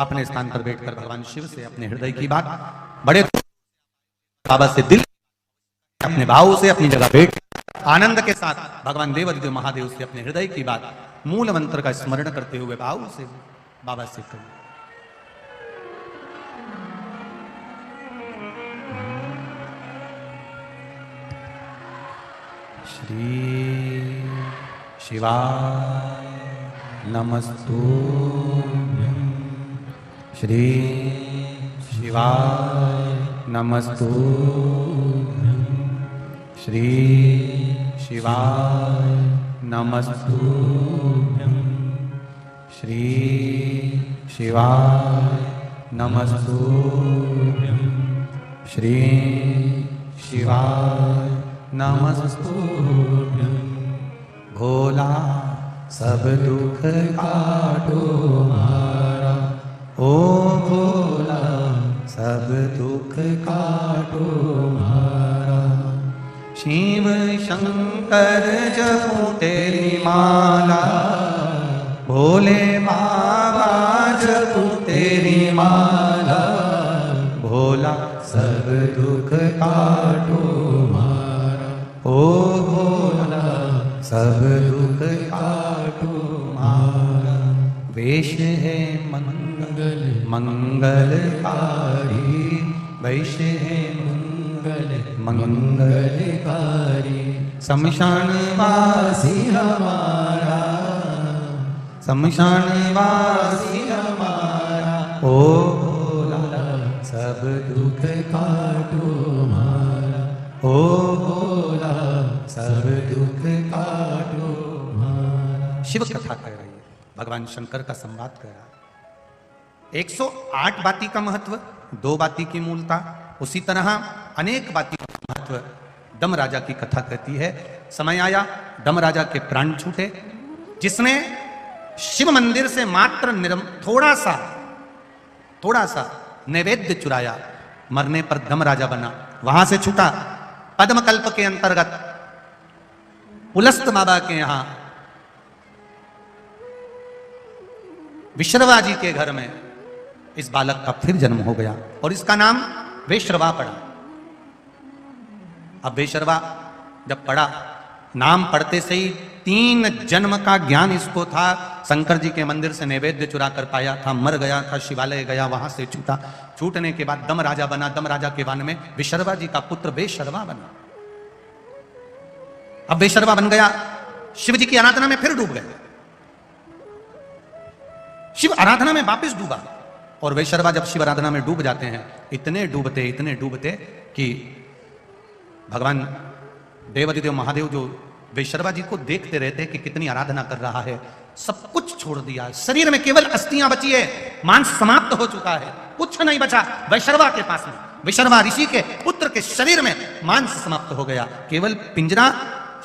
अपने स्थान पर बैठकर भगवान शिव से अपने हृदय की बात बड़े बाबा से दिल अपने भाव से अपनी जगह बैठ आनंद के साथ भगवान देवादिदेव महादेव से अपने हृदय की बात मूल मंत्र का स्मरण करते हुए भाव से बाबा से करें। श्री शिवाय नमस्तुभ्यं, श्री शिवाय नमस्तुभ्यं, श्री शिवाय नमस्तुभ्यं, श्री शिवाय नमस्तुभ्यं, श्री शिवाय नमस्तुभ्यं। भोला सब दुख काटो तुम्हारा। शिव शंकर जपो तेरी माला, भोले बाबा जपो तेरी माला, भोला सब दुख काटो मारा। ओ भोला सब दुख काटो मारा। वेश है मंगल मंगलकारी, वेश है मंगलकारी। शमशान वासी हमारा, शमशान वासी हमारा, ओ भोला सब दुख काटो मारा। ओ भोला सब दुख काटो मारा। शिव कथा कह रही है, भगवान शंकर का संवाद कर रहा है। 108 बाती का महत्व, 2 बाती की मूलता, उसी तरह अनेक बाती का महत्व दम राजा की कथा कहती है। समय आया, दम राजा के प्राण छूटे, जिसने शिव मंदिर से मात्र थोड़ा सा नैवेद्य चुराया, मरने पर दम राजा बना, वहां से छूटा। पद्मकल्प के अंतर्गत पुलस्त बाबा के यहां विश्रवा जी के घर में इस बालक का फिर जन्म हो गया और इसका नाम वेश्रवा पड़ा। अब वेश्रवा जब पड़ा, नाम पढ़ते से ही 3 जन्म का ज्ञान इसको था। शंकर जी के मंदिर से नैवेद्य चुरा कर पाया था, मर गया था, शिवालय गया, वहां से छूटा। छूटने के बाद दम राजा बना, दम राजा के वन में विश्रवा जी का पुत्र वेश्रवा बना। अब वेश्रवा बन गया, शिव जी की आराधना में फिर डूब गया, शिव आराधना में वापस डूबा। और वेश्रवा जब शिव आराधना में डूब जाते हैं, इतने डूबते कि भगवान देवादिदेव महादेव जो वेश्रवा जी को देखते रहते कि कितनी आराधना कर रहा है, सब कुछ छोड़ दिया, शरीर में केवल अस्थियां बची है, मांस समाप्त हो चुका है, कुछ नहीं बचा वेश्रवा के पास में। विश्रवा ऋषि के पुत्र के शरीर में मांस समाप्त हो गया, केवल पिंजरा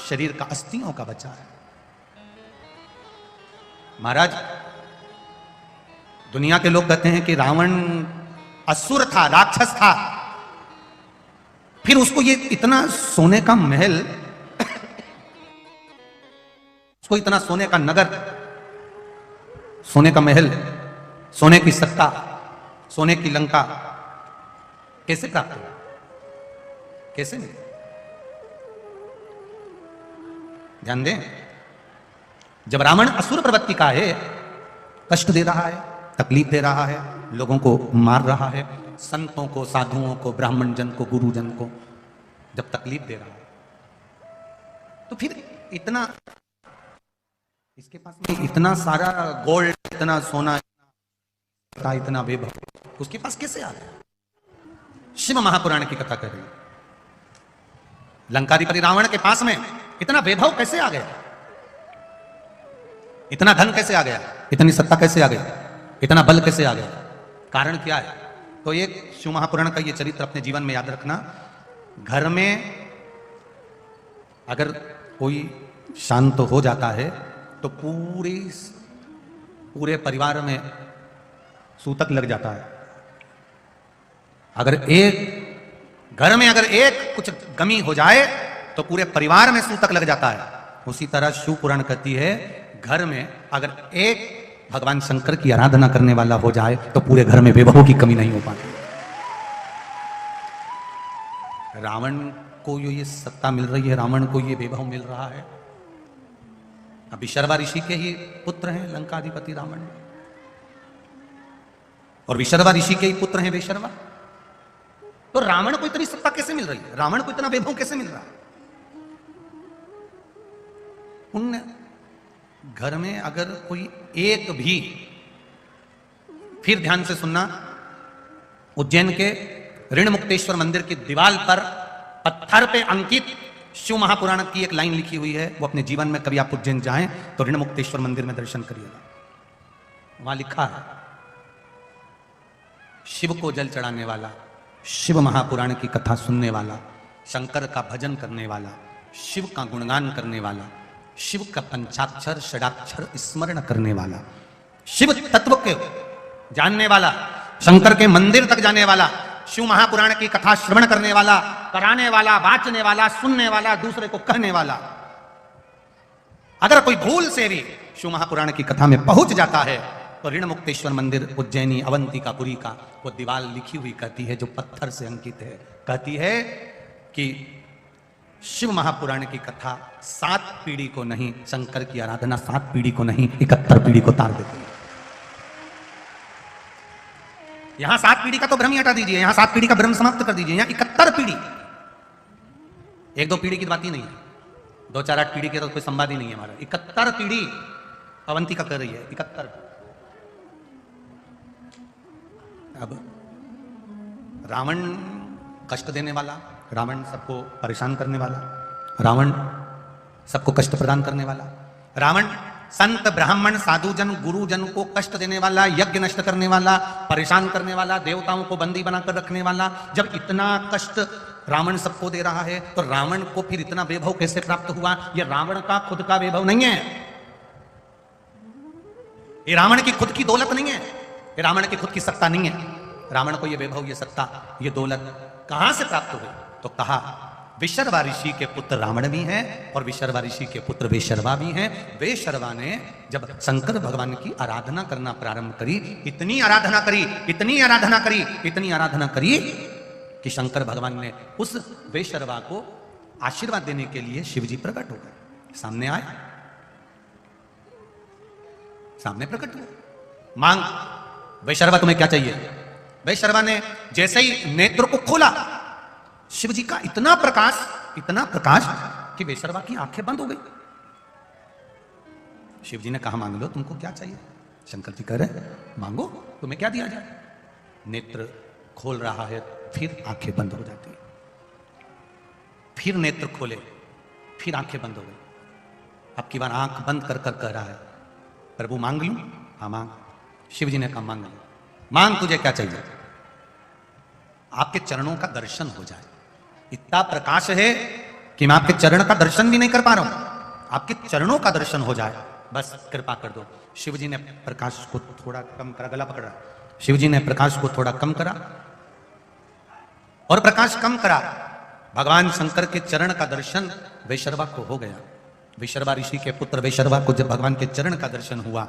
शरीर का अस्थियों का बचा है। महाराज, दुनिया के लोग कहते हैं कि रावण असुर था, राक्षस था, फिर उसको ये इतना सोने का महल, उसको इतना सोने का नगर, सोने का महल, सोने की सत्ता, सोने की लंका कैसे प्राप्त हुआ, कैसे मिली? ध्यान दें, जब रावण असुर प्रवृत्ति का है, कष्ट दे रहा है, तकलीफ दे रहा है, लोगों को मार रहा है, संतों को, साधुओं को, ब्राह्मण जन को, गुरुजन को जब तकलीफ दे रहा है, तो फिर इतना, इसके पास में इतना सारा गोल्ड, इतना सोना, इतना वैभव उसके पास कैसे आ गया? शिव महापुराण की कथा कर रही है। लंकाधिपति रावण के पास में इतना वैभव कैसे आ गया? इतना धन कैसे आ गया? इतनी सत्ता कैसे आ गई? इतना बल कैसे आ गया? कारण क्या है? तो एक शिव महापुराण का ये चरित्र अपने जीवन में याद रखना। घर में अगर कोई शांत हो जाता है तो पूरे परिवार में सूतक लग जाता है। अगर एक घर में अगर एक कुछ गमी हो जाए तो पूरे परिवार में सूतक लग जाता है। उसी तरह शिव पुराण कहती है, घर में अगर एक भगवान शंकर की आराधना करने वाला हो जाए तो पूरे घर में वैभव की कमी नहीं हो पाती। रावण को ये सत्ता मिल रही है, रावण को ये वैभव मिल रहा है। अब विश्रवा ऋषि के ही पुत्र हैं लंकाधिपति रावण, और विश्रवा ऋषि के ही पुत्र हैं वेश्रवा। तो रावण को इतनी सत्ता कैसे मिल रही है? रावण को इतना वैभव कैसे मिल रहा है? पुण्य घर में अगर कोई एक भी, फिर ध्यान से सुनना, उज्जैन के ऋण मुक्तेश्वर मंदिर की दीवार पर पत्थर पे अंकित शिव महापुराण की एक लाइन लिखी हुई है। वो अपने जीवन में कभी आप उज्जैन जाएं तो ऋण मुक्तेश्वर मंदिर में दर्शन करिएगा। वहां लिखा है, शिव को जल चढ़ाने वाला, शिव महापुराण की कथा सुनने वाला, शंकर का भजन करने वाला, शिव का गुणगान करने वाला, शिव का पंचाक्षर षडाक्षर स्मरण करने वाला, शिव तत्व के जानने वाला, शंकर के मंदिर तक जाने वाला, शिव महापुराण की कथा श्रवण करने वाला, कराने वाला, वाचने वाला, सुनने वाला, दूसरे को कहने वाला, अगर कोई भूल से भी शिव महापुराण की कथा में पहुंच जाता है तो ऋणमुक्तेश्वर मंदिर उज्जैनी अवंतिकापुरी का वो दीवार लिखी हुई कहती है, जो पत्थर से अंकित है, कहती है कि शिव महापुराण की कथा 7 पीढ़ी को नहीं, शंकर की आराधना 7 पीढ़ी को नहीं 71 पीढ़ी को तार देती है। यहां 7 पीढ़ी का तो भ्रम ही हटा दीजिए, यहां 7 पीढ़ी का भ्रम समाप्त कर दीजिए, यहां 71 पीढ़ी, 1-2 पीढ़ी की बात ही नहीं है, 2-4-8 पीढ़ी के तो कोई संवाद ही नहीं है हमारा। 71 पीढ़ी अवंतिका कर रही है, 71। अब रावण कष्ट देने वाला, रावण सबको परेशान करने वाला, रावण सबको कष्ट प्रदान करने वाला, रावण संत ब्राह्मण साधुजन गुरुजन को कष्ट देने वाला, यज्ञ नष्ट करने वाला, परेशान करने वाला, देवताओं को बंदी बनाकर रखने वाला। जब इतना कष्ट रावण सबको दे रहा है तो रावण को फिर इतना वैभव कैसे प्राप्त हुआ? ये रावण का खुद का वैभव नहीं है, ये रावण की खुद की दौलत नहीं है, ये रावण की खुद की सत्ता नहीं है। रावण को ये वैभव, ये सत्ता, ये दौलत कहां से प्राप्त हुई? तो कहा विशर्वा ऋषि के पुत्र रावण भी हैं और विशर्वा ऋषि के पुत्र वेशर्वा भी हैं। वेशर्वा ने जब शंकर भगवान की आराधना करना प्रारंभ करी, इतनी आराधना करी, इतनी आराधना करी, इतनी आराधना करी कि शंकर भगवान ने उस वेशर्वा को आशीर्वाद देने के लिए शिवजी प्रकट हो गए, सामने आए, सामने प्रकट हुए। मांग वेशर्वा तुम्हें क्या चाहिए? वेशर्वा ने जैसे ही नेत्र को खोला, शिवजी का इतना प्रकाश कि वेशर्वा की आंखें बंद हो गई। शिवजी ने कहा मांग लो, तुमको क्या चाहिए? शंकर जी कह रहे मांगो, तुम्हें क्या दिया जाए? नेत्र खोल रहा है, फिर आंखें बंद हो जाती है, फिर नेत्र खोले, फिर आंखें बंद हो गई। अब की बार आंख बंद कर कर कह रहा है प्रभु मांग लूं? हाँ मांग। शिवजी ने कहा मांग लो, मांग तुझे क्या चाहिए? आपके चरणों का दर्शन हो जाए। इतना प्रकाश है कि मैं आपके चरण का दर्शन भी नहीं कर पा रहा हूं, आपके चरणों का दर्शन हो जाए, बस कृपा कर दो। शिवजी ने प्रकाश को थोड़ा कम करा, गला पकड़ा, शिवजी ने प्रकाश को थोड़ा कम करा और प्रकाश कम करा, भगवान शंकर के चरण का दर्शन वेशर्वा को हो गया। वेशर्वा ऋषि के पुत्र वेशर्वा को जब भगवान के चरण का दर्शन हुआ,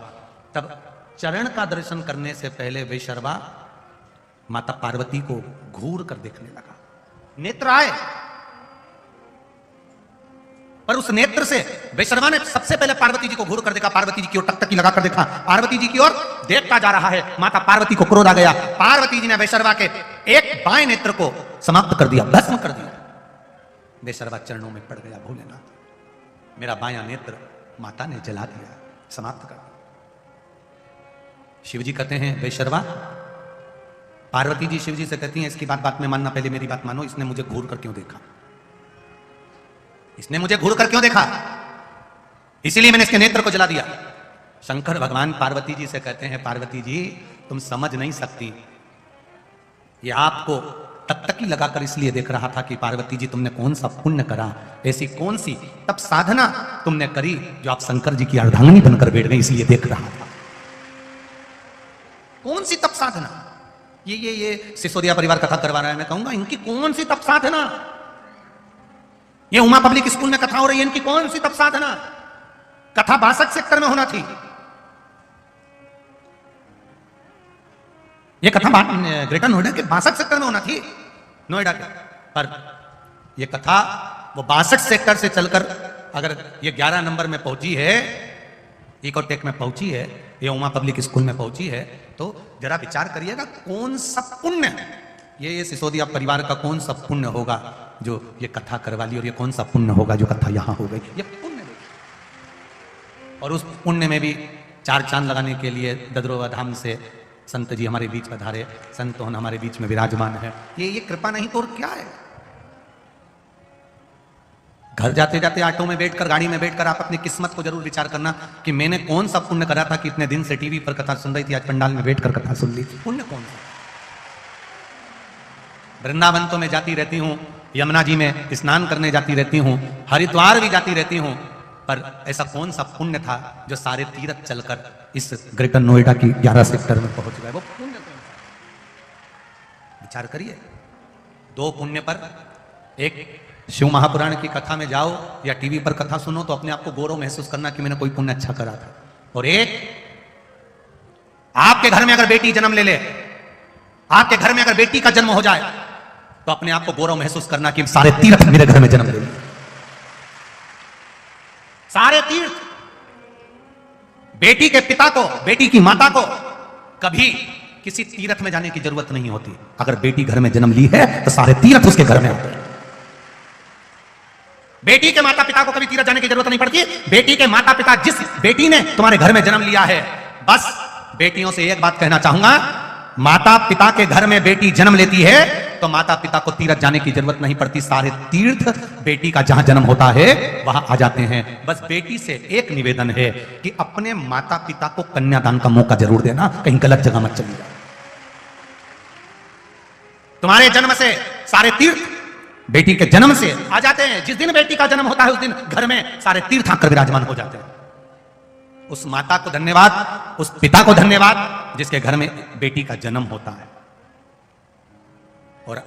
तब चरण का दर्शन करने से पहले वेशर्वा माता पार्वती को घूर कर देखने लगा। नेत्र आए, पर उस नेत्र से वेशर्वा ने सबसे पहले पार्वती जी को घूर कर देखा, पार्वती जी की ओर टकटकी लगाकर देखा, पार्वती जी की ओर देखता जा रहा है। माता पार्वती को क्रोध आ गया, पार्वती जी ने वेशर्वा के एक बाएं नेत्र को समाप्त कर दिया, भस्म कर दिया। वेशर्वा चरणों में पड़ गया, भोलेनाथ मेरा बायां नेत्र माता ने जला दिया, समाप्त कर दिया। शिवजी कहते हैं वेशर्वा, पार्वती जी शिवजी से कहती हैं इसकी बात में मानना, पहले मेरी बात मानो, इसने मुझे घूर कर क्यों देखा? इसने मुझे घूर कर क्यों देखा? इसीलिए मैंने इसके नेत्र को जला दिया। शंकर भगवान पार्वती जी से कहते हैं पार्वती जी तुम समझ नहीं सकती, ये आपको टकटकी लगाकर इसलिए देख रहा था कि पार्वती जी तुमने कौन सा पुण्य करा, ऐसी कौन सी तब साधना तुमने करी जो आप शंकर जी की अर्धांगिनी बनकर बैठ गई, इसलिए देख रहा था। कौन सी तप साधना? ये सिसोदिया परिवार कथा करवा रहा है, मैं कहूंगा इनकी कौन सी तप साधना? ये उमा पब्लिक स्कूल में कथा हो रही है, इनकी कौन सी तप साधना? कथा 62 सेक्टर में होना थी, ये कथा ग्रेटर नोएडा के 62 सेक्टर में होना थी, नोएडा के, पर ये कथा वो 62 सेक्टर से चलकर अगर ये 11 नंबर में पहुंची है, इकोटेक में पहुंची है, ये उमा पब्लिक स्कूल में पहुंची है, तो जरा विचार करिएगा कौन सा पुण्य, ये सिसोदिया परिवार का कौन सा पुण्य होगा जो ये कथा करवा ली, और ये कौन सा पुण्य होगा जो कथा यहां हो गई। ये पुण्य, और उस पुण्य में भी 4 चांद लगाने के लिए ददरोवा धाम से संत जी हमारे बीच पधारे, संत हमारे बीच में विराजमान है। ये कृपा नहीं तो और क्या है? घर जाते जाते ऑटो में बैठकर, गाड़ी में बैठकर आप अपनी किस्मत को जरूर विचार करना कि मैंने कौन सा पुण्य करा था कि इतने दिन से टीवी पर कथा सुन रही थी, आज पंडाल में बैठकर कथा सुन ली थी। पुण्य कौन सा? वृंदावन तो मैं जाती रहती हूँ, यमुना जी में स्नान करने जाती रहती हूँ, हरिद्वार भी जाती रहती हूँ, पर ऐसा कौन सा पुण्य था जो सारे तीर्थ चलकर इस ग्रेटर नोएडा की 11 सेक्टर में पहुंच गए? वो पुण्य कौन सा? विचार करिए। दो पुण्य पर, एक शिव महापुराण की कथा में जाओ या टीवी पर कथा सुनो तो अपने आप को गौरव महसूस करना कि मैंने कोई पुण्य अच्छा करा था, और एक आपके घर में अगर बेटी जन्म ले ले, आपके घर में अगर बेटी का जन्म हो जाए तो अपने आप को गौरव महसूस करना कि सारे तीर्थ मेरे घर में जन्म ले, सारे तीर्थ। बेटी के पिता को, बेटी की माता को कभी किसी तीर्थ में जाने की जरूरत नहीं होती। अगर बेटी घर में जन्म ली है तो सारे तीर्थ उसके घर में आते हैं। बेटी के माता पिता को कभी तीर्थ जाने की जरूरत नहीं पड़ती। बेटी के माता पिता, जिस बेटी ने तुम्हारे घर में जन्म लिया है, बस बेटियों से एक बात कहना चाहूंगा, माता पिता के घर में बेटी जन्म लेती है तो माता पिता को तीर्थ जाने की जरूरत नहीं पड़ती। सारे तीर्थ बेटी का जहां जन्म होता है वहां आ जाते हैं। बस बेटी से एक निवेदन है कि अपने माता पिता को कन्यादान का मौका जरूर देना, कहीं गलत जगह मत चली जाए। तुम्हारे जन्म से सारे तीर्थ बेटी के जन्म से आ जाते हैं। जिस दिन बेटी का जन्म होता है उस दिन घर में सारे तीर्थ आकर विराजमान हो जाते हैं। उस माता को धन्यवाद, उस पिता को धन्यवाद जिसके घर में बेटी का जन्म होता है। और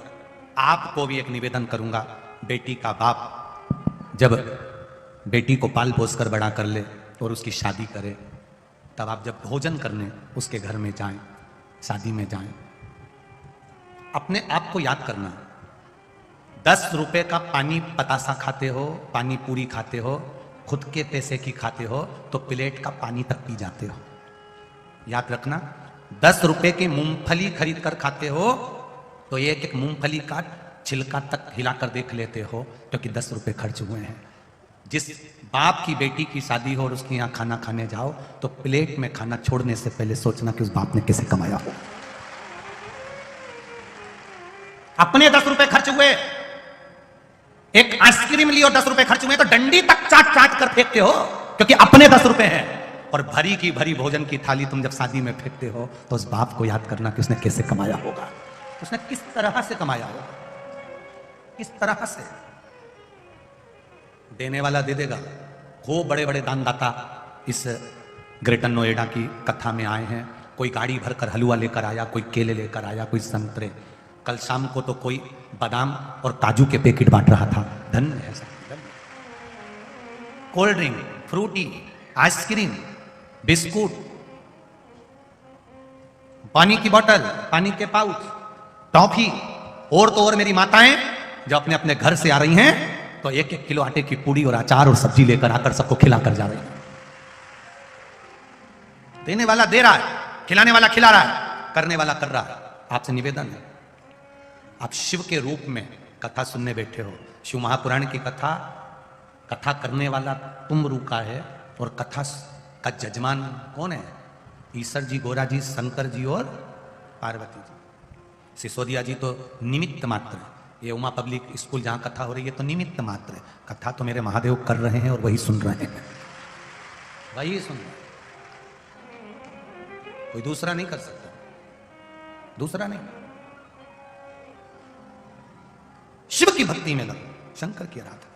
आपको भी एक निवेदन करूंगा, बेटी का बाप जब बेटी को पाल पोस कर बड़ा कर ले और उसकी शादी करे, तब आप जब भोजन करने उसके घर में जाएं, शादी में जाएं, अपने आप को याद करना, 10 रुपए का पानी पतासा खाते हो, पानी पूरी खाते हो, खुद के पैसे की खाते हो तो प्लेट का पानी तक पी जाते हो। याद रखना, 10 रुपए की मूंगफली खरीद कर खाते हो तो एक एक मूंगफली का छिलका तक हिलाकर देख लेते हो क्योंकि 10 रुपए खर्च हुए हैं। जिस बाप की बेटी की शादी हो और उसके यहां खाना खाने जाओ तो प्लेट में खाना छोड़ने से पहले सोचना कि उस बाप ने कैसे कमाया हो। अपने 10 रुपए खर्च हुए, एक आइसक्रीम ली और 10 रुपए खर्च हुए तो डंडी तक चाट चाट कर फेंकते हो क्योंकि अपने 10 रुपए हैं। और भरी की भरी भोजन की थाली तुम जब शादी में फेंकते हो तो उस बाप को याद करना कि उसने कैसे कमाया होगा, उसने किस तरह से कमाया होगा, किस तरह से। देने वाला दे देगा। खूब बड़े बड़े दानदाता इस ग्रेटर नोएडा की कथा में आए हैं। कोई गाड़ी भरकर हलवा लेकर आया, कोई केले लेकर आया, कोई संतरे। कल शाम को तो कोई बादाम और काजू के पैकेट बांट रहा था। धन्य है सब। कोल्ड ड्रिंक, फ्रूटी, आइसक्रीम, बिस्कुट, पानी की बोतल, पानी के पाउच, टॉफी, और तो और मेरी माताएं जो अपने अपने घर से आ रही हैं तो 1-1 किलो आटे की पूड़ी और अचार और सब्जी लेकर आकर सबको खिला कर जा रही हैं। देने वाला दे रहा है, खिलाने वाला खिला रहा है, करने वाला कर रहा है। आपसे निवेदन है, आप शिव के रूप में कथा सुनने बैठे हो। शिव महापुराण की कथा करने वाला तुम रूका है और कथा का जजमान कौन है? ईश्वर जी, गोरा जी, शंकर जी और पार्वती जी। सिसोदिया जी तो निमित्त मात्र है। ये उमा पब्लिक स्कूल जहां कथा हो रही है तो निमित्त मात्र है। कथा तो मेरे महादेव कर रहे हैं और वही सुन रहे हैं, वही सुन रहे हैं। कोई दूसरा नहीं कर सकता, दूसरा नहीं। शिव की भक्ति में लगो, शंकर की आराधना।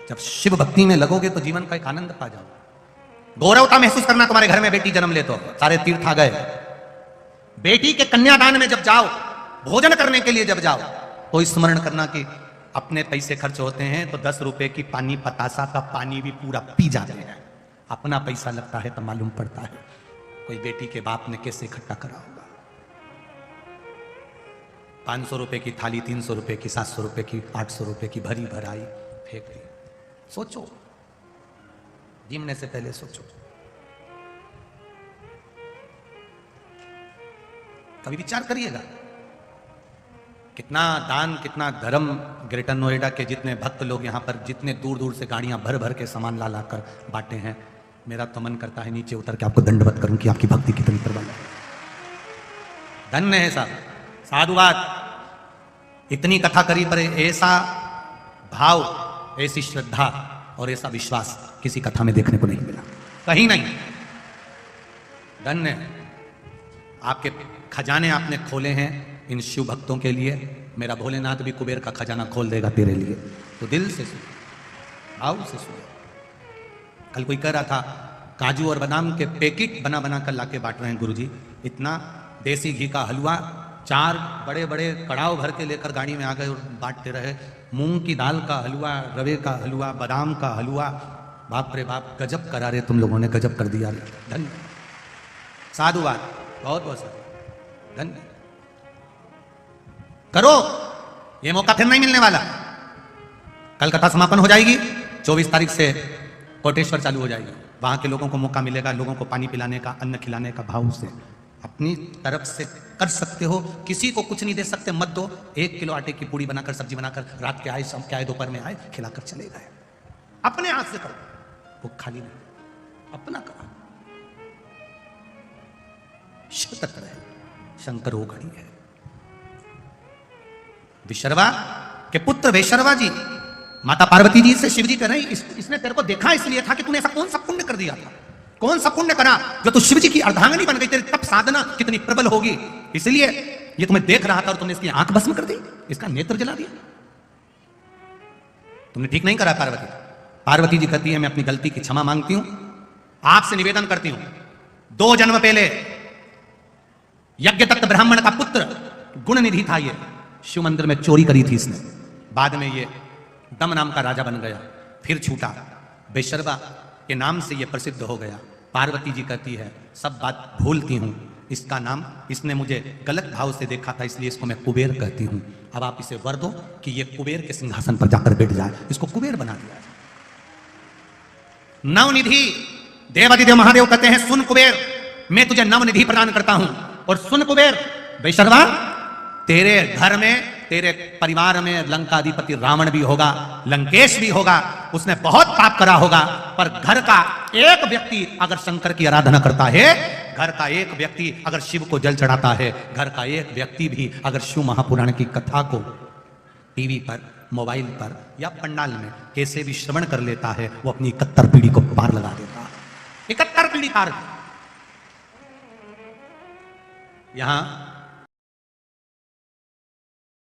जब शिव भक्ति में लगोगे तो जीवन का एक आनंद पा जाओ। गौरवता महसूस करना, तुम्हारे घर में बेटी जन्म ले तो सारे तीर्थ आ गए। बेटी के कन्यादान में जब जाओ, भोजन करने के लिए जब जाओ तो स्मरण करना कि अपने पैसे खर्च होते हैं तो 10 रुपए की पानी पतासा का पानी भी पूरा पी जाते हैं। अपना पैसा लगता है तो मालूम पड़ता है कोई बेटी के बाप ने कैसे इकट्ठा करा होगा। 500 रुपए की थाली, 300 रुपए की, 700 रुपए की, 800 रुपए की भरी भराई फेंक दी। सोचो, गिनने से पहले सोचो। कभी विचार करिएगा कितना दान, कितना धर्म ग्रेटर नोएडा के जितने भक्त लोग यहाँ पर, जितने दूर दूर से गाड़ियां भर भर के सामान ला ला कर बांटे हैं। मेरा तो मन करता है नीचे उतर के आपको दंडवत करूं कि आपकी भक्ति कितनी प्रबल है। धन्य है साहब, साधुवाद। इतनी कथा करी पर ऐसा भाव, ऐसी श्रद्धा और ऐसा विश्वास किसी कथा में देखने को नहीं मिला, कहीं नहीं। धन्य, आपके खजाने आपने खोले हैं इन शिव भक्तों के लिए। मेरा भोलेनाथ भी कुबेर का खजाना खोल देगा तेरे लिए। तो दिल से सुनो, भाव से सुनो। कल कोई कह रहा था काजू और बादाम के पैकेट बना बना कर लाके बांट रहे हैं गुरुजी। इतना देसी घी का हलवा 4 बड़े बड़े कड़ाव भर के लेकर गाड़ी में आ गए और बांटते रहे। मूंग की दाल का हलवा, रवे का हलवा, बादाम का हलवा, बाप रे बाप, गजब करा रहे तुम लोगों ने, गजब कर दिया। धन्य, साधुवाद, बहुत बहुत साधु, धन्य। करो, ये मौका फिर नहीं मिलने वाला। कल कथा समापन हो जाएगी, 24 तारीख से कोटेश्वर चालू हो जाएगी। वहां के लोगों को मौका मिलेगा, लोगों को पानी पिलाने का, अन्न खिलाने का। भाव से अपनी तरफ से कर सकते हो। किसी को कुछ नहीं दे सकते, मत दो। 1 किलो आटे की पूड़ी बनाकर, सब्जी बनाकर, रात के आए, शाम के आए, दोपहर में आए, खिलाकर चले गए। अपने हाथ से करो, वो खाली नहीं, अपना करो। शिव तत्व है, शंकर वो घड़ी है। विशर्वा के पुत्र वैशर्वा जी माता पार्वती जी से शिव जी कह रहे हैं, इसने तेरे को देखा इसलिए था कि तूने ऐसा कौन सा पुण्य कर दिया था, कौन सा पुण्य करा जो तू शिव जी की अर्धांगिनी बन गई। तेरी तप साधना कितनी प्रबल होगी, इसलिए ये तुम्हें देख रहा था और तुमने इसकी आंख भस्म कर दी, इसका नेत्र जला दिया। तुमने ठीक नहीं करा पार्वती। पार्वती जी कहती है, मैं अपनी गलती की क्षमा मांगती हूं, आपसे निवेदन करती हूं। 2 जन्म पहले यज्ञदत्त ब्राह्मण का पुत्र गुण निधि था, ये शिव मंदिर में चोरी करी थी इसने। बाद में ये दम नाम का राजा बन गया, फिर छूटा, वैशर्वा के नाम से ये प्रसिद्ध हो गया। पार्वती जी कहती है, सब बात भूलती हूं, इसका नाम, इसने मुझे गलत भाव से देखा था, इसलिए इसको मैं कुबेर कहती हूं। अब आप इसे वर दो कि ये कुबेर के सिंहासन पर जाकर बैठ जाए। इसको कुबेर बना दिया। नवनिधि, देवादिदेव महादेव कहते हैं, सुन कुबेर, मैं तुझे नवनिधि प्रदान करता हूं। और सुन कुबेर, वैशर्वा, तेरे घर में, तेरे परिवार में लंकाधिपति रावण भी होगा, लंकेश भी होगा, उसने बहुत पाप करा होगा, पर घर का एक व्यक्ति अगर शंकर की आराधना करता है, घर का एक व्यक्ति अगर शिव को जल चढ़ाता है, घर का एक व्यक्ति भी अगर शिव महापुराण की कथा को टीवी पर, मोबाइल पर या पंडाल में कैसे भी श्रवण कर लेता है, वो अपनी 71 पीढ़ी को पार लगा देता है। 71 पीढ़ी पार। यहां